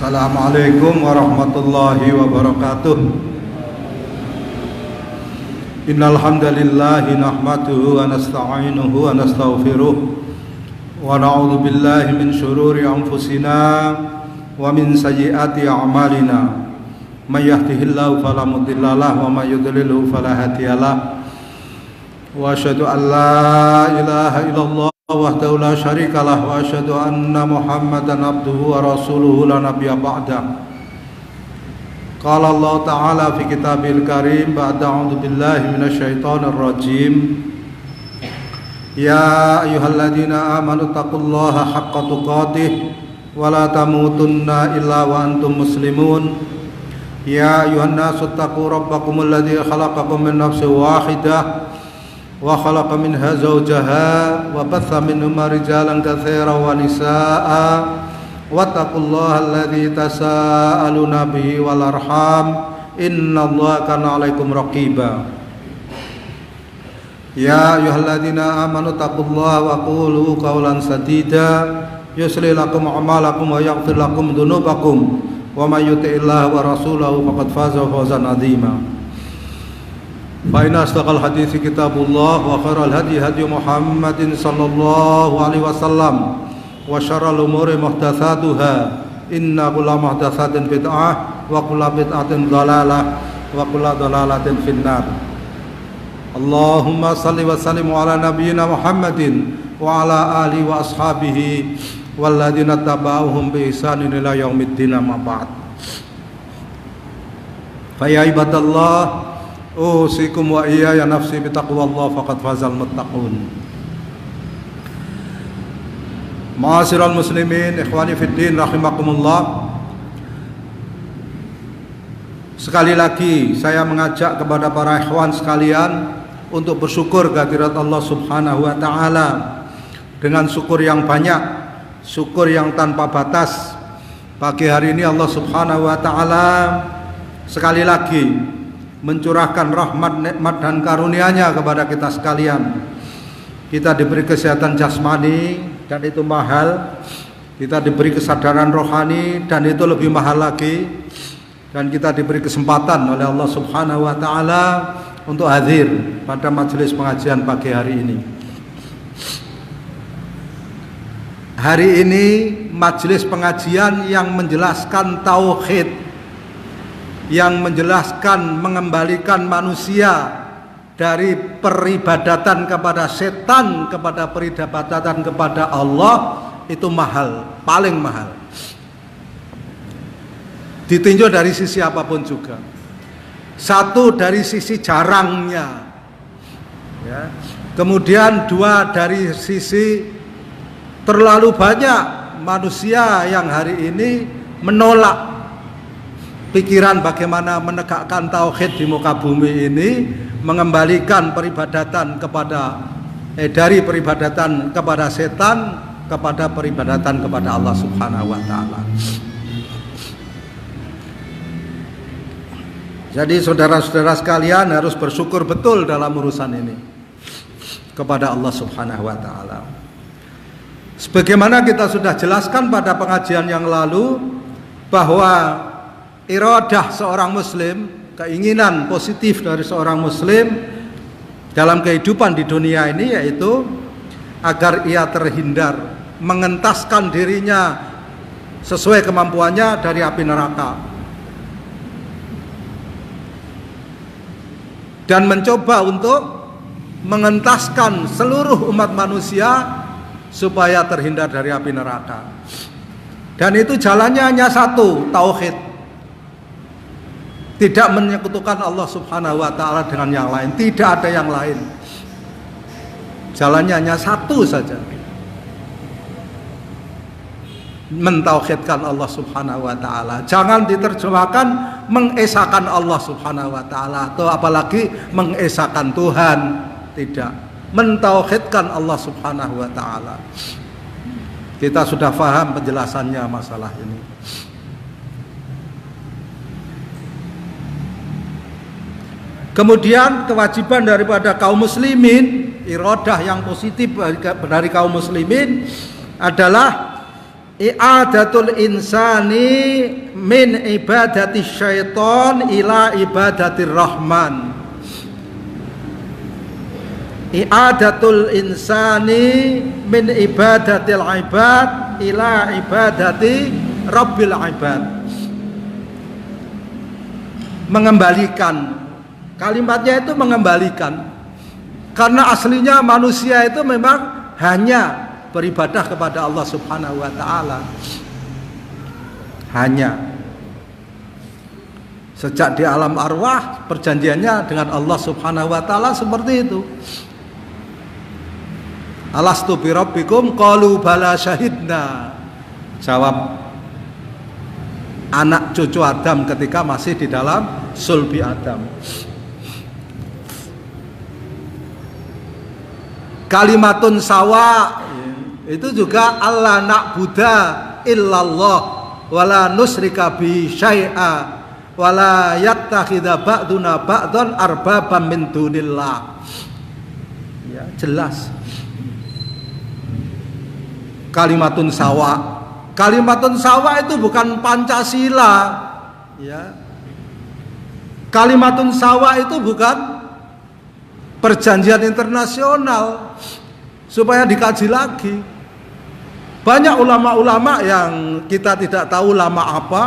Assalamualaikum warahmatullahi wabarakatuh. Innal hamdalillah nahmaduhu wa nasta'inuhu wa nastaghfiruh wa na'udzu billahi min shururi anfusina wa min sayyiati a'malina. May yahdihillahu fala mudilla lahu wa may yudlilhu fala hadiyalah. Wa asyhadu an la ilaha illallah wahdahu la syarikalah wa asyhadu anna Muhammadan abduhu wa rasuluhu la nabiyya ba'dah. Qala Allah ta'ala fi kitabil karim ba'da a'udzu billahi minasyaitonir rajim. Ya ayyuhalladzina amanu taqullaha haqqa tuqatih wa la tamutunna illa wa antum muslimun. Ya ayyuhan nasu taqu rabbakumul ladzi khalaqakum min nafsin wahidah wa khalaqa minha zawjaha wa batha minhuma rijalan katsiran wa nisaa'a wattaqullaha alladzi tasaaluna bihi wal arham innallaha kana 'alaikum raqiba. Ya ayyuhalladzina amanu taqullaha wa qulu qawlan sadida yuslih lakum a'malakum wa yaghfir lakum dzunubakum wa may yuti'illaha wa rasulahu faqad faza fawzan 'azima. Fa inna asdaqal hadithi kitabullah wa khairal hadi hadi Muhammadin sallallahu alaihi wasallam wa syarrul umuri muhdatsatuha inna kulla muhdatsatin bid'ah wa kulla bid'atin dhalalah wa kulla dhalalatin finnar. Allahumma salli wa sallim ala nabiyyina Muhammadin wa ala alihi wa ashabihi walladzina tabauhum bi ihsanin ila yaumiddin amma ba'd. Fa ya ibadallah usikum wa iyaya nafsi bitaqwallah faqad fazal muttaqun. Ma'asyiral muslimin ikhwani fiddin rahimakumullah. Sekali lagi saya mengajak kepada para ikhwan sekalian untuk bersyukur kehadirat Allah Subhanahu wa taala dengan syukur yang banyak, syukur yang tanpa batas. Pagi hari ini Allah Subhanahu wa taala sekali lagi mencurahkan rahmat, nikmat dan karunia-Nya kepada kita sekalian. Kita diberi kesehatan jasmani dan itu mahal. Kita diberi kesadaran rohani dan itu lebih mahal lagi. Dan kita diberi kesempatan oleh Allah Subhanahu wa taala untuk hadir pada majelis pengajian pagi hari ini. Hari ini majelis pengajian yang menjelaskan tauhid, yang menjelaskan mengembalikan manusia dari peribadatan kepada setan kepada peribadatan kepada Allah itu mahal, paling mahal. Ditinjau dari sisi apapun juga. Satu dari sisi jarangnya, ya. Kemudian dua dari sisi terlalu banyak manusia yang hari ini menolak pikiran bagaimana menegakkan tauhid di muka bumi ini, mengembalikan peribadatan kepada dari peribadatan kepada setan kepada peribadatan kepada Allah Subhanahu wa taala. Jadi saudara-saudara sekalian harus bersyukur betul dalam urusan ini kepada Allah Subhanahu wa taala. Sebagaimana kita sudah jelaskan pada pengajian yang lalu bahwa iradah seorang muslim, keinginan positif dari seorang muslim dalam kehidupan di dunia ini yaitu agar ia terhindar, mengentaskan dirinya sesuai kemampuannya dari api neraka dan mencoba untuk mengentaskan seluruh umat manusia supaya terhindar dari api neraka. Dan itu jalannya hanya satu, tauhid. Tidak menyekutukan Allah Subhanahu wa taala dengan yang lain, tidak ada yang lain. Jalannya hanya satu saja. Mentauhidkan Allah Subhanahu wa taala. Jangan diterjemahkan mengesahkan Allah Subhanahu wa taala atau apalagi mengesahkan Tuhan, tidak. Mentauhidkan Allah Subhanahu wa taala. Kita sudah paham penjelasannya masalah ini. Kemudian kewajiban daripada kaum muslimin, iradah yang positif dari kaum muslimin adalah i'adatul insani min ibadati syaiton ila ibadatir rahman. I'adatul insani min ibadatil ibad ila ibadati rabbil ibad. Mengembalikan, kalimatnya itu mengembalikan, karena aslinya manusia itu memang hanya beribadah kepada Allah Subhanahu wa taala. Hanya. Sejak di alam arwah perjanjiannya dengan Allah Subhanahu wa taala seperti itu. Alastu bi rabbikum qalu bala syahidna. Jawab anak cucu Adam ketika masih di dalam sulbi Adam. Kalimatun sawa itu juga Allah na'buda illallah wala nusrika bi syai'a wala yattakhidha ba'duna ba'dhan arbabam min dunillah. Ya, jelas. Kalimatun sawa. Kalimatun sawa itu bukan Pancasila, ya. Kalimatun sawa itu bukan perjanjian internasional, supaya dikaji lagi. Banyak ulama-ulama yang kita tidak tahu lama apa,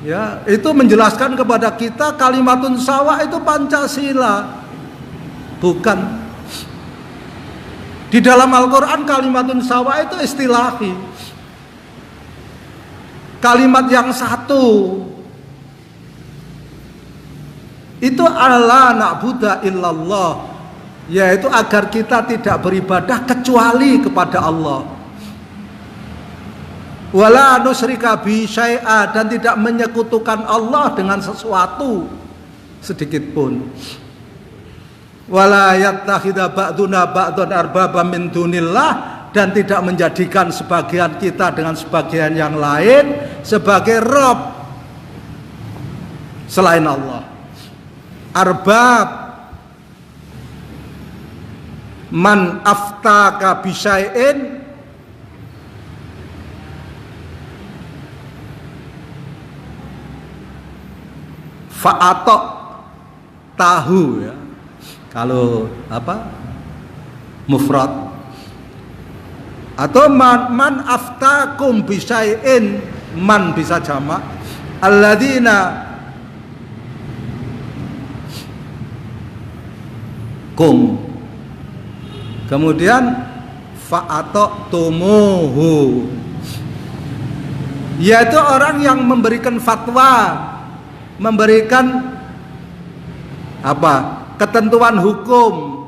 ya, itu menjelaskan kepada kita kalimatun sawa itu Pancasila, bukan. Di dalam Al-Quran kalimatun sawa itu istilahi, kalimat yang satu. Itu Allah na'budu illallah, yaitu agar kita tidak beribadah kecuali kepada Allah. Wala nusyrika bi syai'a, dan tidak menyekutukan Allah dengan sesuatu sedikit pun. Wala yattakhidha ba'duna ba'dhan arbabam min dunillah, dan tidak menjadikan sebagian kita dengan sebagian yang lain sebagai Rabb selain Allah. Arbab, man aftaka bisyai'in fa'atok tahu, ya. Kalau apa? Mufrad. Atau man aftakum bisyai'in, man bisa jamak. Alladzina kum, kemudian fa'atok tumuhu, yaitu orang yang memberikan fatwa, memberikan apa, ketentuan hukum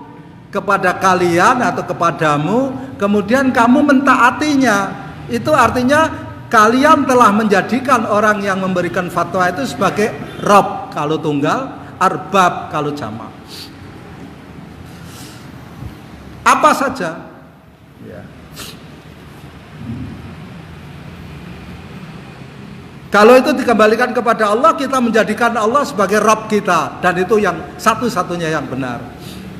kepada kalian atau kepadamu, kemudian kamu mentaatinya. Itu artinya kalian telah menjadikan orang yang memberikan fatwa itu sebagai Rabb kalau tunggal, arbab kalau jamak. Apa saja, ya. Kalau itu dikembalikan kepada Allah, kita menjadikan Allah sebagai Rabb kita, dan itu yang satu-satunya yang benar.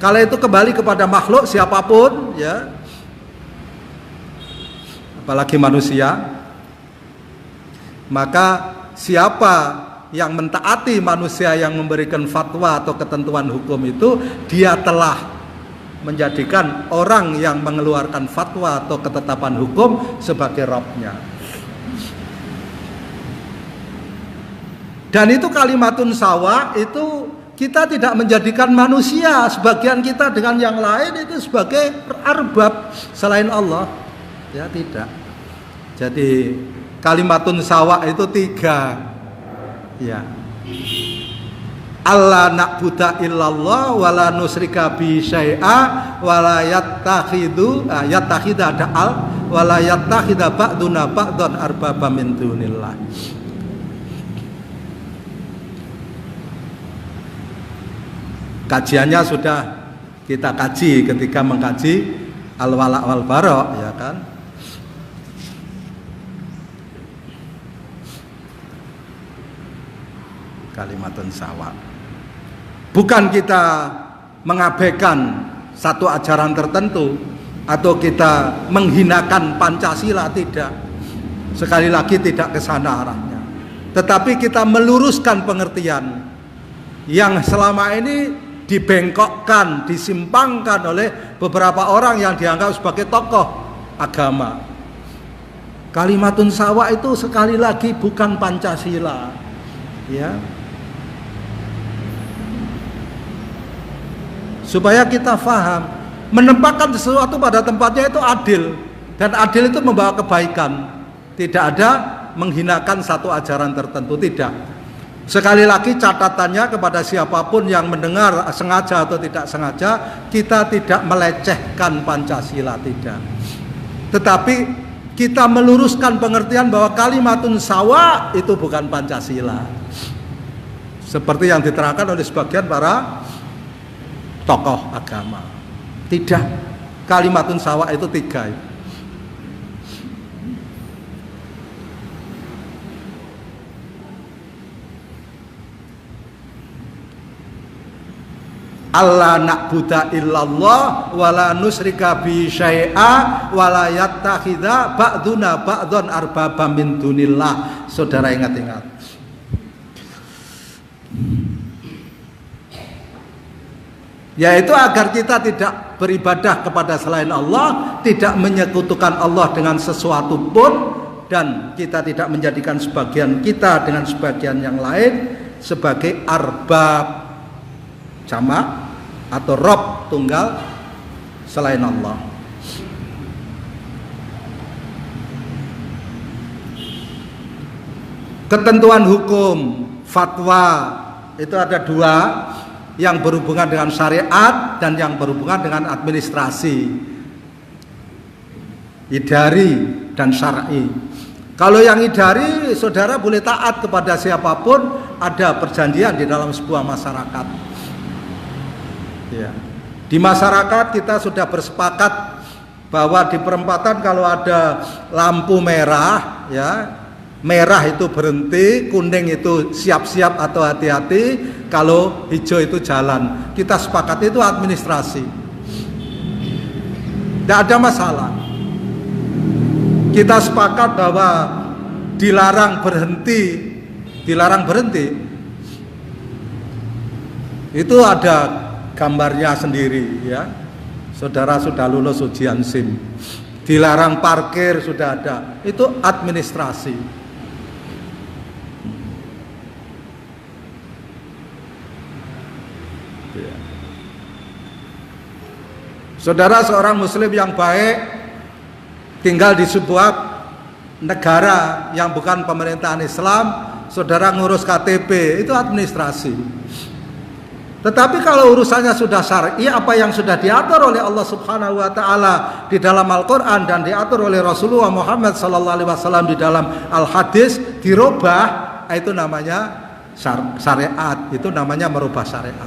Kalau itu kembali kepada makhluk siapapun, ya, apalagi manusia, maka siapa yang mentaati manusia yang memberikan fatwa atau ketentuan hukum itu, dia telah menjadikan orang yang mengeluarkan fatwa atau ketetapan hukum sebagai Rabb-nya. Dan itu kalimatun sawa, itu kita tidak menjadikan manusia sebagian kita dengan yang lain itu sebagai arbab selain Allah, ya, tidak. Jadi kalimatun sawa itu tiga, ya. Allah na'budu illallah wala nusyrika bi syai'a wala yattakhidha da'al wala yattakhidha ba'duna ba'dhan arbaba min dunillah. Kajiannya sudah kita kaji ketika mengkaji al-wala wal bara, ya kan? Kalimatun sawa. Bukan kita mengabaikan satu ajaran tertentu atau kita menghinakan Pancasila, tidak. Sekali lagi tidak ke sana arahnya. Tetapi kita meluruskan pengertian yang selama ini dibengkokkan, disimpangkan oleh beberapa orang yang dianggap sebagai tokoh agama. Kalimatun sawa itu sekali lagi bukan Pancasila, ya. Supaya kita faham, menempatkan sesuatu pada tempatnya itu adil, dan adil itu membawa kebaikan. Tidak ada menghinakan satu ajaran tertentu, tidak. Sekali lagi catatannya kepada siapapun yang mendengar sengaja atau tidak sengaja, kita tidak melecehkan Pancasila, tidak. Tetapi kita meluruskan pengertian bahwa kalimatun sawa itu bukan Pancasila. Seperti yang diterangkan oleh sebagian para tokoh agama. Tidak, kalimatun sawa itu 3. Allah na'budu illallah wala nusyrika bi syai'a wala yattakhidha ba'duna ba'dhan arbaba min dunillah. Saudara ingat-ingat. Yaitu agar kita tidak beribadah kepada selain Allah, tidak menyekutukan Allah dengan sesuatu pun, dan kita tidak menjadikan sebagian kita dengan sebagian yang lain sebagai arbab jamak atau rob tunggal selain Allah. Ketentuan hukum fatwa itu ada 2, yang berhubungan dengan syariat dan yang berhubungan dengan administrasi, idari dan syar'i. Kalau yang idari, saudara boleh taat kepada siapapun, ada perjanjian di dalam sebuah masyarakat. Ya. Di masyarakat kita sudah bersepakat bahwa di perempatan kalau ada lampu merah, ya, merah itu berhenti, kuning itu siap-siap atau hati-hati, kalau hijau itu jalan. Kita sepakat itu administrasi. Tidak ada masalah. Kita sepakat bahwa dilarang berhenti. Itu ada gambarnya sendiri, ya. Saudara sudah lulus ujian SIM. Dilarang parkir sudah ada. Itu administrasi. Ya. Saudara seorang muslim yang baik tinggal di sebuah negara yang bukan pemerintahan Islam, saudara ngurus KTP, itu administrasi. Tetapi kalau urusannya sudah syar'i, apa yang sudah diatur oleh Allah Subhanahu wa taala di dalam Al-Qur'an dan diatur oleh Rasulullah Muhammad sallallahu alaihi wasallam di dalam Al-Hadis dirubah, itu namanya syariat, itu namanya merubah syariat.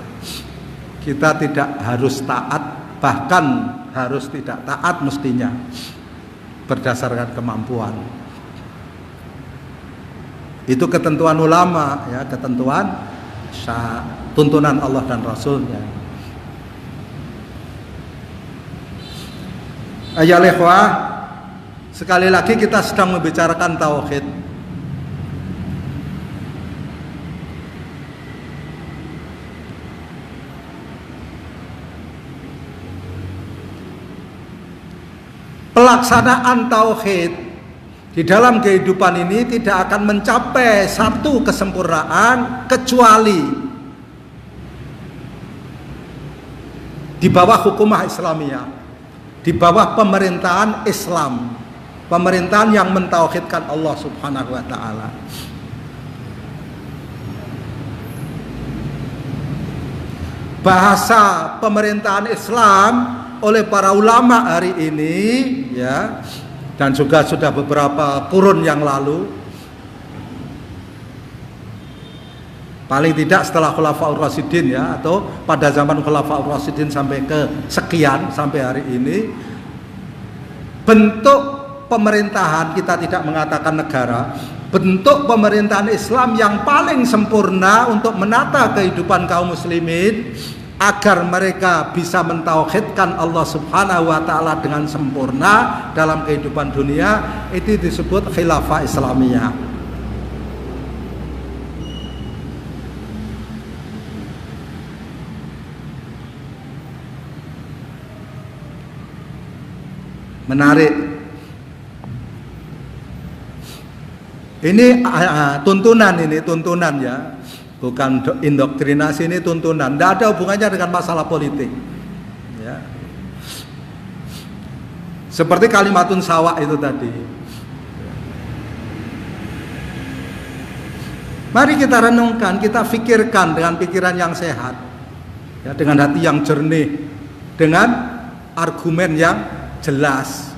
Kita tidak harus taat, bahkan harus tidak taat mestinya berdasarkan kemampuan. Itu ketentuan ulama, ya, ketentuan tuntunan Allah dan Rasulnya. Ayah ikhwah, sekali lagi kita sedang membicarakan tauhid. Pelaksanaan tauhid di dalam kehidupan ini tidak akan mencapai satu kesempurnaan kecuali di bawah hukumah Islamiyah, di bawah pemerintahan Islam, pemerintahan yang mentauhidkan Allah Subhanahu wa taala. Bahasa pemerintahan Islam oleh para ulama hari ini, ya, dan juga sudah beberapa kurun yang lalu, paling tidak setelah Khulafaur Rasyidin, ya, atau pada zaman Khulafaur Rasyidin sampai ke sekian sampai hari ini, bentuk pemerintahan, kita tidak mengatakan negara, bentuk pemerintahan Islam yang paling sempurna untuk menata kehidupan kaum muslimin agar mereka bisa mentauhidkan Allah Subhanahu wa taala dengan sempurna dalam kehidupan dunia, itu disebut khilafah Islamiyah. Menarik. Ini tuntunan ya. Bukan indoktrinasi, ini tuntunan. Tidak ada hubungannya dengan masalah politik. Ya. Seperti kalimatun sawa itu tadi. Mari kita renungkan, kita pikirkan dengan pikiran yang sehat, ya, dengan hati yang jernih, dengan argumen yang jelas.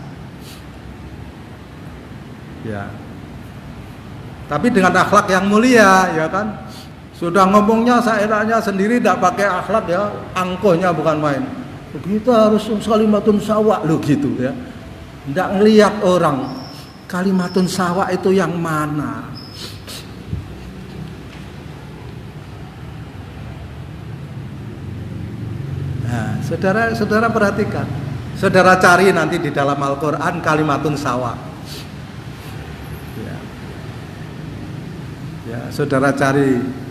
Ya. Tapi dengan akhlak yang mulia, ya kan? Sudah ngomongnya seenaknya sendiri, tidak pakai akhlak ya, angkuhnya bukan main. Kita harus kalimatun sawa lo gitu ya. Tidak ngelihat orang kalimatun sawa itu yang mana. Nah, saudara perhatikan. Saudara cari nanti di dalam Al-Quran kalimatun sawa. Ya, saudara cari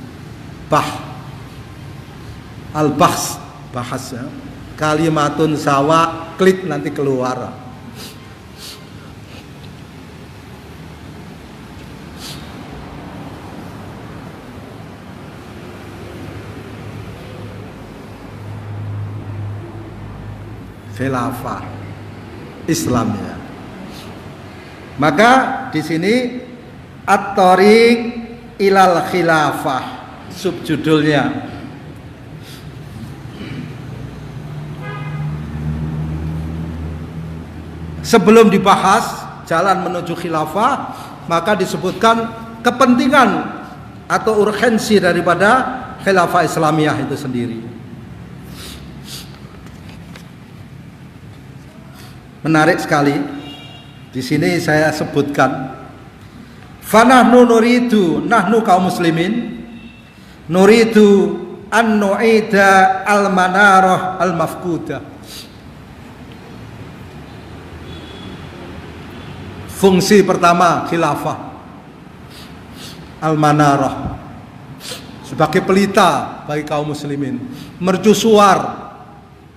bahas ya. Kalimatun sawa, klik nanti keluar. Khilafah Islamiyah. Maka di sini At-Thariq ilal Khilafah subjudulnya. Sebelum dibahas jalan menuju khilafah, maka disebutkan kepentingan atau urgensi daripada khilafah Islamiyah itu sendiri. Menarik sekali. Di sini saya sebutkan, fanahnu nuridu, nahnu kaum muslimin nuridu an nu'ida al-manarah al-mafkudah. Fungsi pertama khilafah al-manarah, sebagai pelita bagi kaum muslimin, mercusuar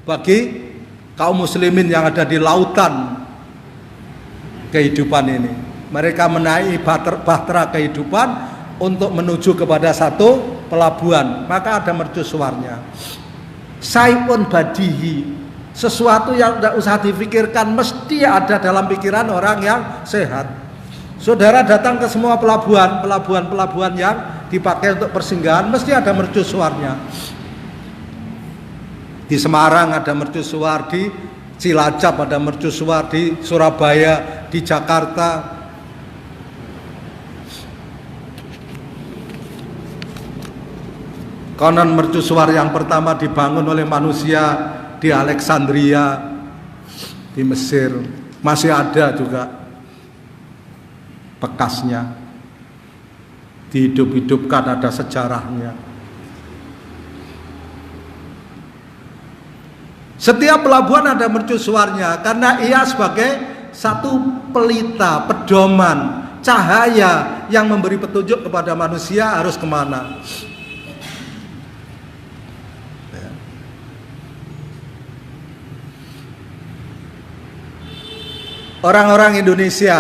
bagi kaum muslimin yang ada di lautan kehidupan ini. Mereka menaiki bahtera kehidupan untuk menuju kepada satu pelabuhan, maka ada mercusuarnya. Saipun badihi, sesuatu yang tidak usah difikirkan, mesti ada dalam pikiran orang yang sehat. Saudara datang ke semua pelabuhan yang dipakai untuk persinggahan, mesti ada mercusuarnya. Di Semarang ada mercusuar, di Cilacap ada mercusuar, di Surabaya, di Jakarta. Konon mercusuar yang pertama dibangun oleh manusia di Alexandria, di Mesir. Masih ada juga bekasnya, dihidup-hidupkan, ada sejarahnya. Setiap pelabuhan ada mercusuarnya, karena ia sebagai satu pelita, pedoman, cahaya yang memberi petunjuk kepada manusia harus kemana. Orang-orang Indonesia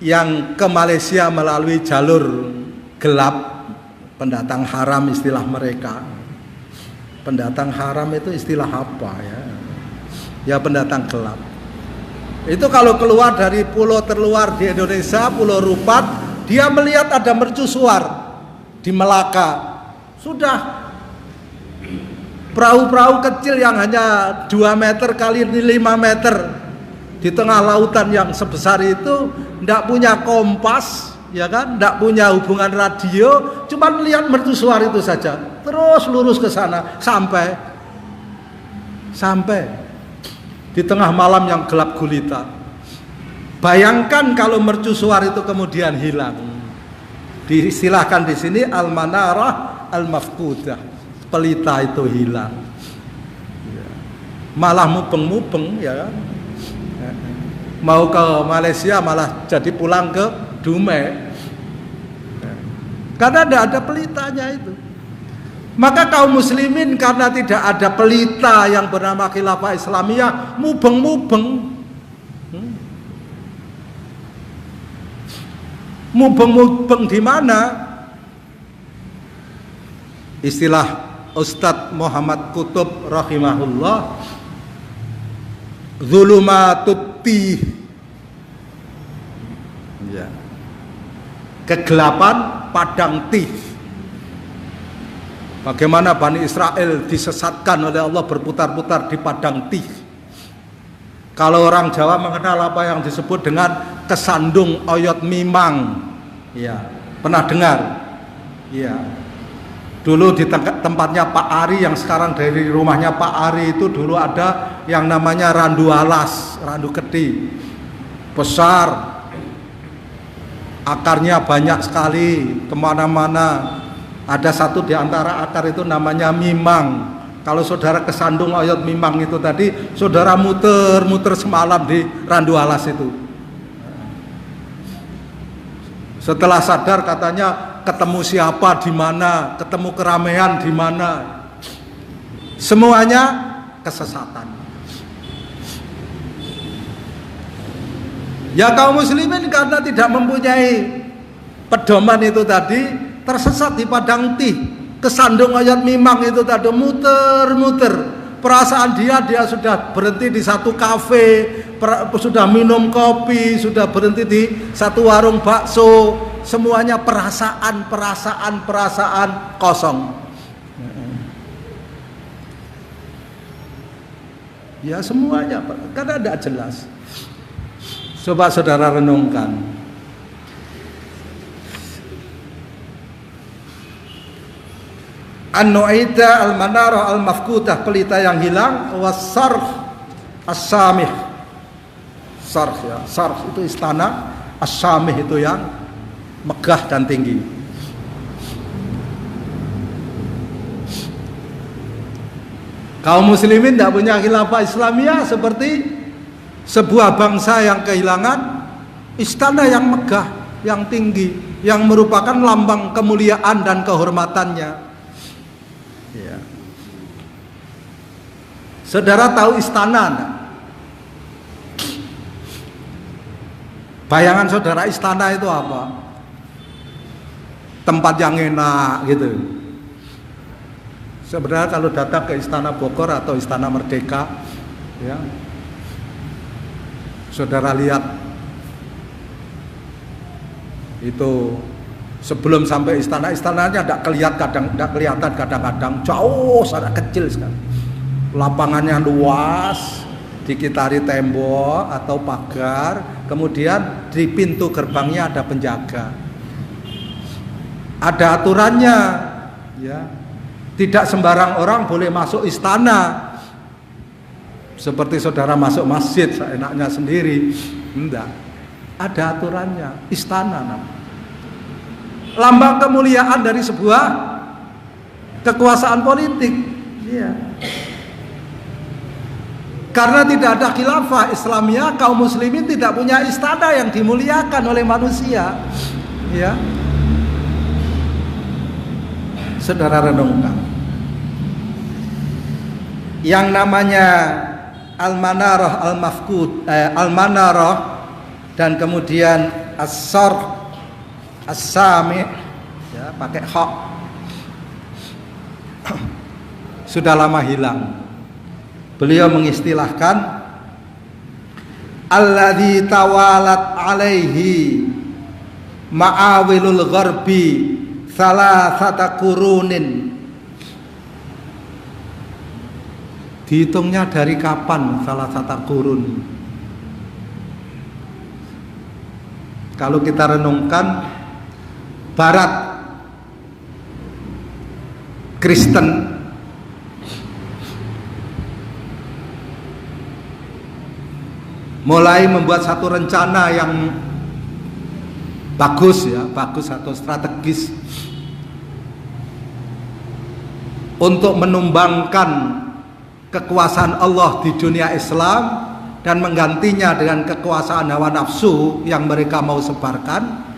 yang ke Malaysia melalui jalur gelap, pendatang haram istilah mereka. Pendatang haram itu istilah apa ya? Ya pendatang gelap. Itu kalau keluar dari pulau terluar di Indonesia, Pulau Rupat, dia melihat ada mercusuar di Melaka. Sudah perahu-perahu kecil yang hanya 2 meter kali 5 meter di tengah lautan yang sebesar itu, tidak punya kompas, ya kan, tidak punya hubungan radio, cuma melihat mercusuar itu saja, terus lurus ke sana sampai di tengah malam yang gelap gulita. Bayangkan kalau mercusuar itu kemudian hilang. Diistilahkan di sini al-manarah al-mafkudah. pelita itu hilang. Malah mubeng-mubeng ya kan. Mau ke Malaysia malah jadi pulang ke Dumai. Karena tidak ada pelitanya itu. Maka kaum muslimin karena tidak ada pelita yang bernama Khilafah Islamiyah, mubeng-mubeng. Mubeng-mubeng di mana? Istilah Ustadz Muhammad Qutub rahimahullah, zulumatut tih. Ya. Kegelapan padang tih. Bagaimana Bani Israel disesatkan oleh Allah berputar-putar di padang tih. Kalau orang Jawa mengenal apa yang disebut dengan kesandung oyot mimang. Ya, pernah dengar? Ya. Dulu di tempatnya Pak Ari, yang sekarang dari rumahnya Pak Ari itu dulu ada yang namanya randu alas, randu keti. Besar. Akarnya banyak sekali, kemana-mana. Ada satu di antara akar itu namanya mimang. Kalau saudara kesandung oyot mimang itu tadi, saudara muter-muter semalam di randu alas itu. Setelah sadar katanya ketemu siapa di mana, ketemu keramaian di mana. Semuanya kesesatan. Ya kaum muslimin karena tidak mempunyai pedoman itu tadi, tersesat di padang tih, kesandung ayat mimang itu tadi, muter-muter. Perasaan dia sudah berhenti di satu kafe, sudah minum kopi, sudah berhenti di satu warung bakso. Semuanya perasaan kosong. Ya semuanya, karena tidak jelas. Coba saudara renungkan. An-Nu'aida al-Manarah al-Mafkudah, pelita yang hilang, was-Sarf as-Samih. Sarf ya, Sarf itu istana, as-Samih itu yang megah dan tinggi. Kaum muslimin tidak punya khilafah Islamiyah seperti sebuah bangsa yang kehilangan istana yang megah, yang tinggi, yang merupakan lambang kemuliaan dan kehormatannya. Ya. Saudara tahu istana enggak? Bayangan saudara istana itu apa? Tempat yang enak gitu. Sebenarnya kalau datang ke Istana Bogor atau Istana Merdeka, ya, saudara lihat itu sebelum sampai istananya tidak kelihatan kadang-kadang jauh, sangat kecil sekali. Lapangannya luas, dikitari tembok atau pagar, kemudian di pintu gerbangnya ada penjaga. Ada aturannya, ya. Tidak sembarang orang boleh masuk istana. Seperti saudara masuk masjid seenaknya sendiri. Enggak. Ada aturannya. Istana. Lambang kemuliaan dari sebuah kekuasaan politik. Iya. Karena tidak ada khilafah Islamiyah, kaum muslimin tidak punya istana yang dimuliakan oleh manusia. Ya. Saudara renungkan. Yang namanya Al-Manarah Al-Mafkud, Al-Manarah dan kemudian As-Sarf As-Sami, ya, pakai hak, sudah lama hilang. Beliau mengistilahkan alladzi tawalat alaihi ma'awilul gharbi salasata qurunin. Dihitungnya dari kapan salah satu kurun? Kalau kita renungkan, Barat Kristen mulai membuat satu rencana yang bagus, ya, bagus atau strategis. untuk menumbangkan kekuasaan Allah di dunia Islam dan menggantinya dengan kekuasaan hawa nafsu yang mereka mau sebarkan,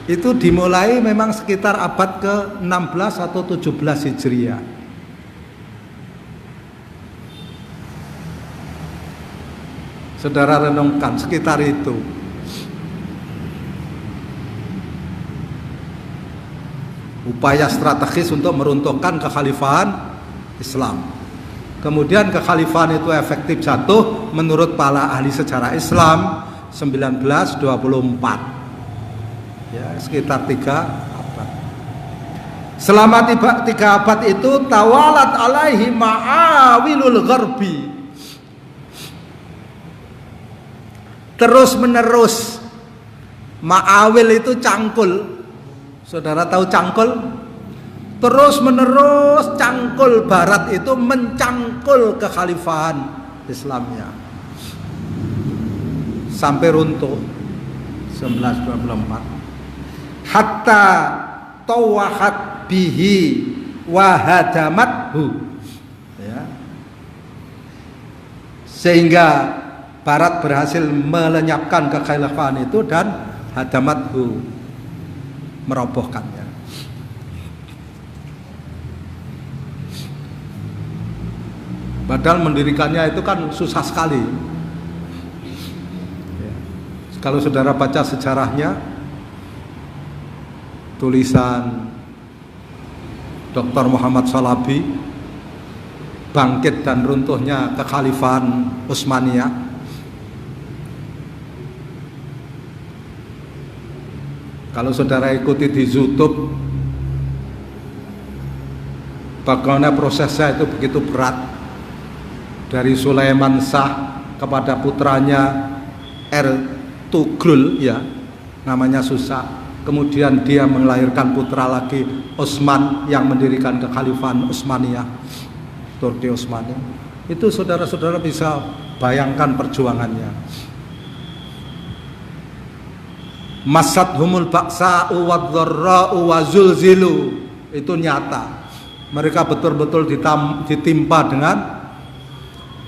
itu dimulai memang sekitar abad ke-16 atau 17 Hijriah. Saudara renungkan sekitar itu. Upaya strategis untuk meruntuhkan kekhalifahan Islam. Kemudian kekhalifahan itu efektif jatuh menurut para ahli sejarah Islam 1924. Ya, sekitar 3 abad. Selama 3 abad itu tawalat alaihi ma'awilul gharbi. Terus menerus ma'awil itu cangkul. Saudara tahu cangkul? Terus menerus cangkul barat itu mencangkul kekhalifahan Islamnya sampai runtuh 1924. Hatta tawahat bihi wahadamathu, ya. Sehingga barat berhasil melenyapkan kekhalifahan itu dan hadamathu, merobohkannya. Padahal mendirikannya itu kan susah sekali. Ya. Kalau saudara baca sejarahnya, tulisan Dr. Muhammad Shalabi, bangkit dan runtuhnya kekhalifahan Utsmaniyah. Kalau saudara ikuti di YouTube, bagaimana prosesnya itu begitu berat. Dari Sulaiman Shah kepada putranya Ertugrul, ya, namanya susah. Kemudian dia melahirkan putra lagi Utsman yang mendirikan kekhalifahan Utsmaniyah, Turki Utsmani. Itu saudara-saudara bisa bayangkan perjuangannya. Masadhumul ba'sa'u wadh-dharra'u wa zulzilu, itu nyata. Mereka betul-betul ditimpa dengan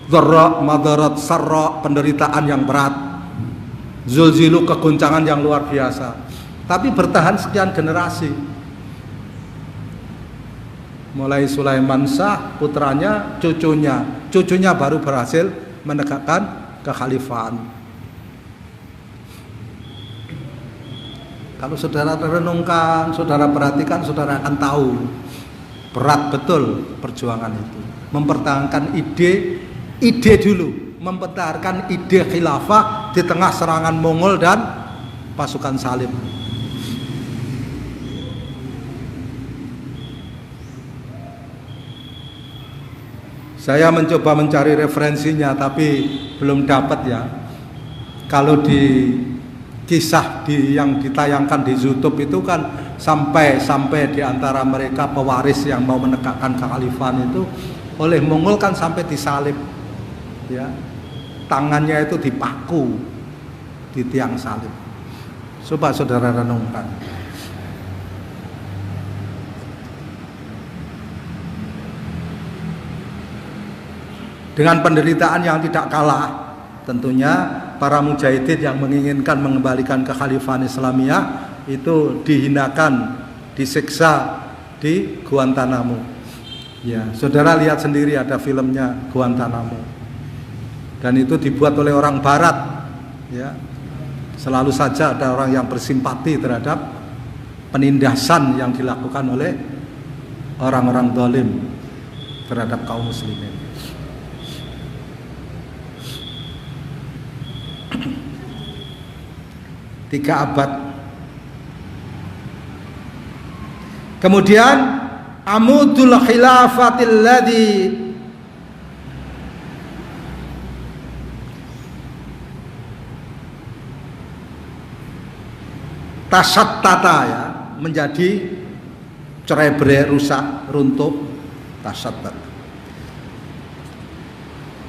dharra, madarat, sarra, penderitaan yang berat, zulzilu, kegoncangan yang luar biasa. Tapi bertahan sekian generasi. Mulai Sulaiman Shah, putranya, cucunya baru berhasil menegakkan kekhalifahan. Kalau saudara renungkan, saudara perhatikan, saudara akan tahu berat betul perjuangan itu. Mempertahankan ide dulu, mempertahankan ide khilafah di tengah serangan Mongol dan pasukan Salib. Saya mencoba mencari referensinya tapi belum dapat, ya. Kalau di kisah yang ditayangkan di YouTube itu kan sampai di antara mereka pewaris yang mau menegakkan kekhalifahan itu oleh Mongol kan sampai disalib, ya. Tangannya itu dipaku di tiang salib. Coba saudara renungkan. Dengan penderitaan yang tidak kalah, tentunya para mujahidin yang menginginkan mengembalikan kekhalifahan Islamiyah itu dihinakan, disiksa di Guantanamo. Ya, saudara lihat sendiri, ada filmnya Guantanamo. Dan itu dibuat oleh orang barat, ya. Selalu saja ada orang yang bersimpati terhadap penindasan yang dilakukan oleh orang-orang zalim terhadap kaum muslimin. Tiga abad. Kemudian amudul khilafatil ladzi tasyattata, ya, menjadi cerai-berai, rusak, runtuh, tasyattata.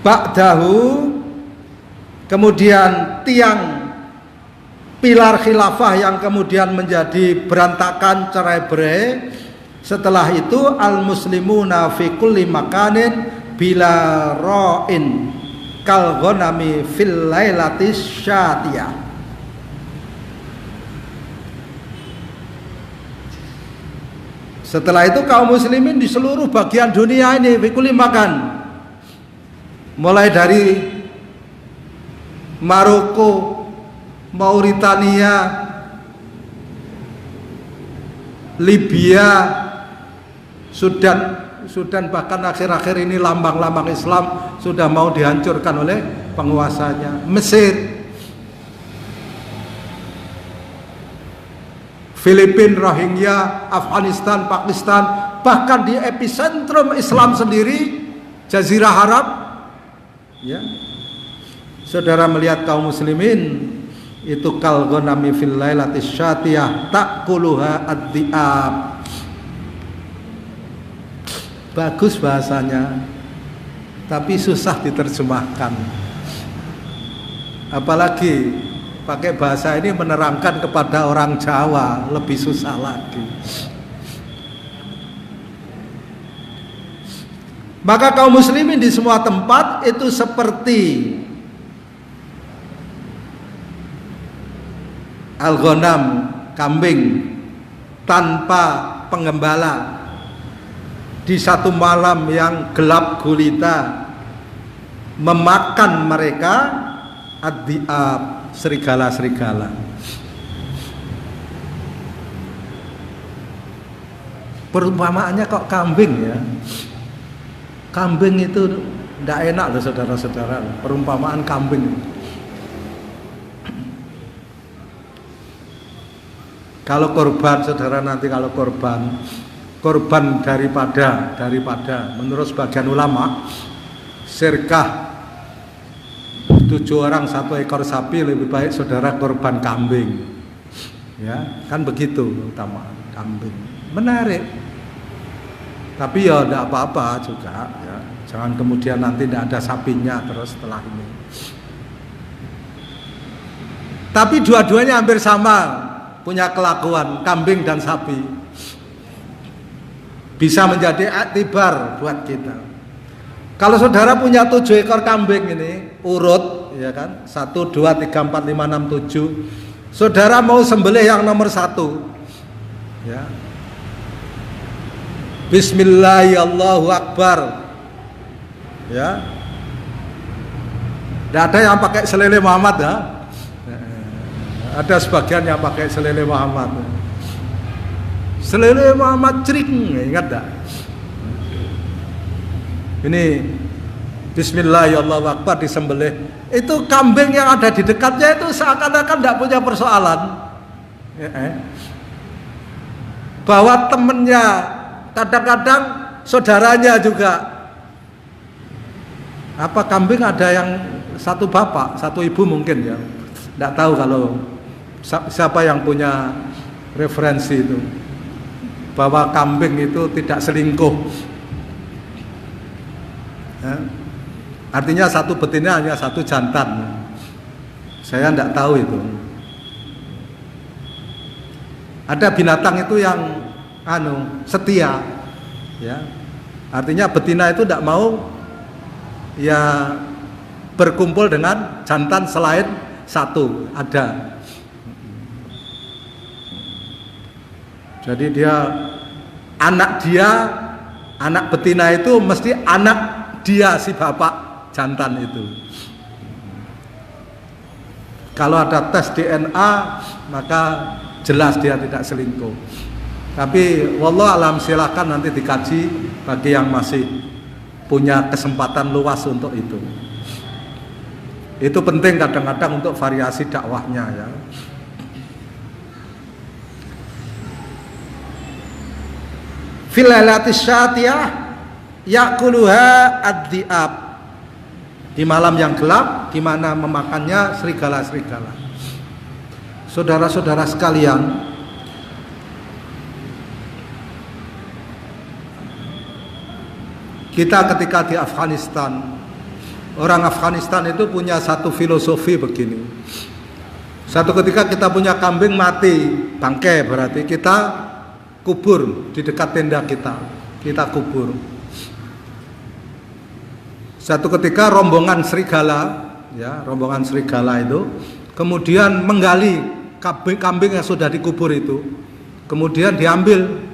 Ba'dahu, kemudian tiang pilar khilafah yang kemudian menjadi berantakan, cerai-berai, Setelah itu al muslimuna fi kulli makanin bila ra'in kal ghanami fil lailatis syatiyah. Setelah itu kaum muslimin di seluruh bagian dunia ini fi kulli makan, mulai dari Maroko, Mauritania, Libya, Sudan bahkan akhir-akhir ini lambang-lambang Islam sudah mau dihancurkan oleh penguasanya. Mesir, Filipina, Rohingya, Afghanistan, Pakistan, bahkan di epicentrum Islam sendiri, Jazirah Arab, ya. Saudara melihat kaum muslimin itu kal ghanami fil lailatis syatiyah ta'kuluha ad-di'ab. Bagus bahasanya, tapi susah diterjemahkan. Apalagi pakai bahasa ini menerangkan kepada orang Jawa lebih susah lagi. Maka kaum muslimin di semua tempat itu seperti al-ghanam, kambing tanpa penggembala di satu malam yang gelap gulita, memakan mereka ad-di'ab, serigala-serigala. Perumpamaannya kok kambing ya. Kambing itu tidak enak loh saudara-saudara. Perumpamaan kambing. Kalau korban, saudara nanti kalau korban daripada menurut sebagian ulama sirkah 7 orang 1 ekor sapi, lebih baik saudara korban kambing, ya kan begitu, utama kambing menarik. Tapi ya tidak apa-apa juga ya. Jangan kemudian nanti tidak ada sapinya terus setelah ini. Tapi dua-duanya hampir sama punya kelakuan, kambing dan sapi. Bisa menjadi iktibar buat kita. Kalau saudara punya 7 ekor kambing ini urut, ya kan, 1, 2, 3, 4, 5, 6, 7. Saudara mau sembelih yang nomor 1, ya. Bismillahirrahmanirrahim, Allahu Akbar, ya. Tidak ada yang pakai selele Muhammad ya. Ada sebagian yang pakai selele Muhammad. Selele Muhammad cering, ingat tak? Ini Bismillahirrahmanirrahim Akbar disembelih. Itu kambing yang ada di dekatnya itu seakan-akan tidak punya persoalan. Bahwa temennya, kadang-kadang saudaranya juga. Apa kambing ada yang satu bapak, satu ibu mungkin ya. Tidak tahu kalau siapa yang punya referensi itu bahwa kambing itu tidak selingkuh ya. Artinya satu betina hanya satu jantan. Saya tidak tahu itu. Ada binatang itu yang setia ya. Artinya betina itu tidak mau ya berkumpul dengan jantan selain satu, ada. Jadi anak betina itu mesti anak dia si bapak jantan itu. Kalau ada tes DNA maka jelas dia tidak selingkuh. Tapi wallahu alam, silakan nanti dikaji bagi yang masih punya kesempatan luas untuk itu. Itu penting kadang-kadang untuk variasi dakwahnya ya. Filalatis syatiyah yakuluha ad-di'ab. Di malam yang gelap di mana memakannya serigala-serigala. Saudara-saudara sekalian, kita ketika di Afghanistan, orang Afghanistan itu punya satu filosofi begini. Satu ketika kita punya kambing mati, bangkai, berarti kita kubur di dekat tenda kita kubur. Satu ketika rombongan serigala itu kemudian menggali kambing yang sudah dikubur itu, kemudian diambil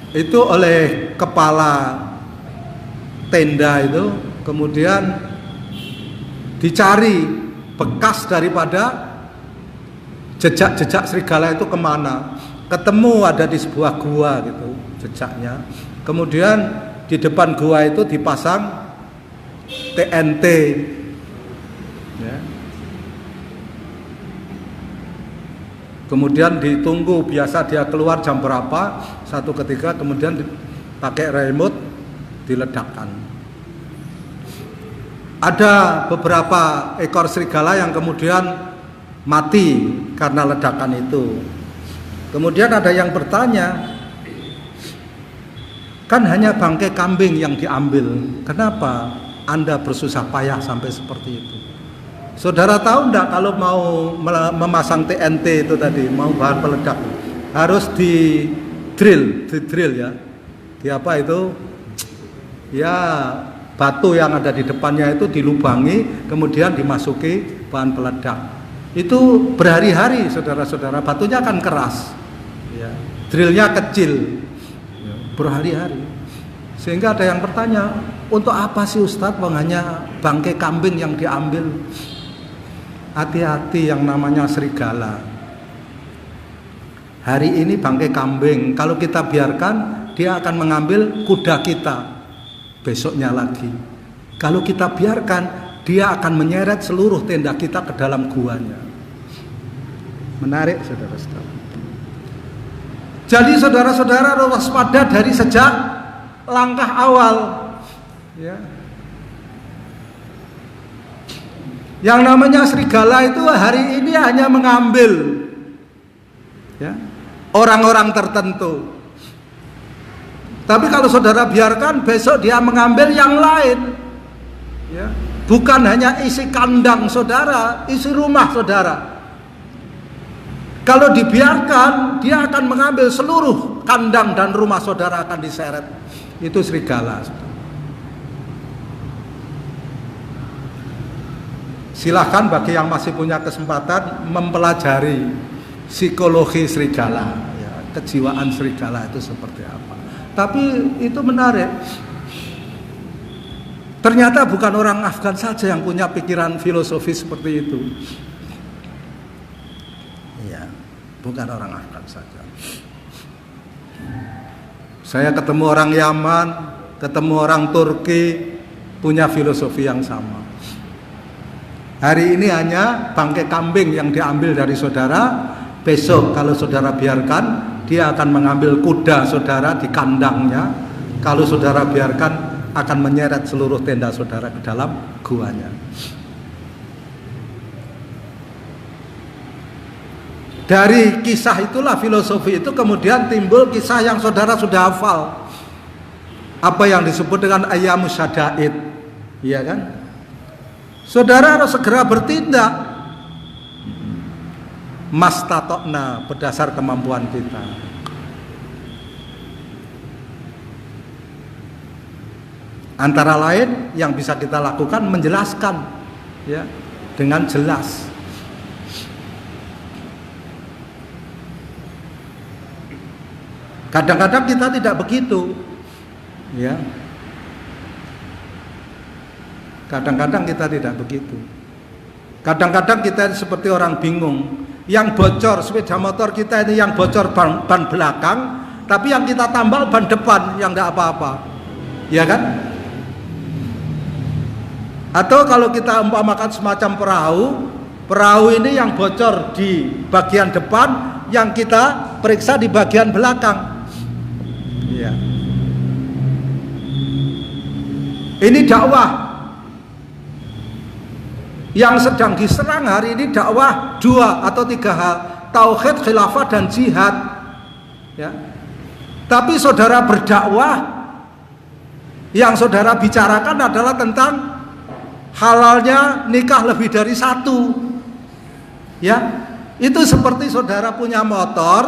itu oleh kepala tenda itu, kemudian dicari bekas daripada jejak serigala itu kemana. Ketemu ada di sebuah gua gitu jejaknya. Kemudian di depan gua itu dipasang TNT, ya. Kemudian ditunggu, biasa dia keluar jam berapa, satu ketika kemudian pakai remote diledakkan. Ada beberapa ekor serigala yang kemudian mati karena ledakan itu. Kemudian ada yang bertanya, kan hanya bangkai kambing yang diambil, kenapa Anda bersusah payah sampai seperti itu? Saudara tahu enggak kalau mau memasang TNT itu tadi, mau bahan peledak, harus di drill ya. Di apa itu? Ya, batu yang ada di depannya itu dilubangi, kemudian dimasuki bahan peledak. Itu berhari-hari, saudara-saudara, batunya kan keras, ya. Drillnya kecil, ya, berhari-hari. Sehingga ada yang bertanya, untuk apa sih Ustadz hanya bangkai kambing yang diambil? Hati-hati yang namanya serigala. Hari ini bangkai kambing, kalau kita biarkan, dia akan mengambil kuda kita besoknya lagi. Kalau kita biarkan, dia akan menyeret seluruh tenda kita ke dalam guanya. Menarik, saudara-saudara. Jadi saudara-saudara harus waspada dari sejak langkah awal, ya. Yang namanya serigala itu hari ini hanya mengambil, ya, orang-orang tertentu. Tapi kalau saudara biarkan, besok dia mengambil yang lain, ya. Bukan hanya isi kandang saudara, isi rumah saudara. Kalau dibiarkan, dia akan mengambil seluruh kandang dan rumah saudara akan diseret. Itu serigala. Silahkan bagi yang masih punya kesempatan mempelajari psikologi serigala, ya, kejiwaan serigala itu seperti apa. Tapi itu menarik. Ternyata bukan orang Afgan saja yang punya pikiran filosofi seperti itu. Ya, bukan orang Afgan saja. Saya ketemu orang Yaman, ketemu orang Turki, punya filosofi yang sama. Hari ini hanya bangkai kambing yang diambil dari saudara. Besok kalau saudara biarkan, dia akan mengambil kuda saudara di kandangnya. Kalau saudara biarkan, akan menyeret seluruh tenda saudara ke dalam guanya. Dari kisah itulah, filosofi itu kemudian timbul kisah yang saudara sudah hafal. Apa yang disebut dengan ayyamus syada'id, iya kan? Saudara harus segera bertindak mastatokna, berdasar kemampuan kita. Antara lain yang bisa kita lakukan menjelaskan, ya, dengan jelas. Kadang-kadang kita tidak begitu, ya. Kadang-kadang kita tidak begitu. Kadang-kadang kita seperti orang bingung. Yang bocor sepeda motor kita ini yang bocor ban belakang, tapi yang kita tambal ban depan yang tidak apa-apa, ya kan? Atau kalau kita umpamakan semacam perahu ini yang bocor di bagian depan, yang kita periksa di bagian belakang, ya. Ini dakwah yang sedang diserang hari ini, dakwah 2 atau 3 hal, tauhid, khilafah, dan jihad, ya. Tapi saudara berdakwah, yang saudara bicarakan adalah tentang halalnya nikah lebih dari 1, ya. Itu seperti saudara punya motor,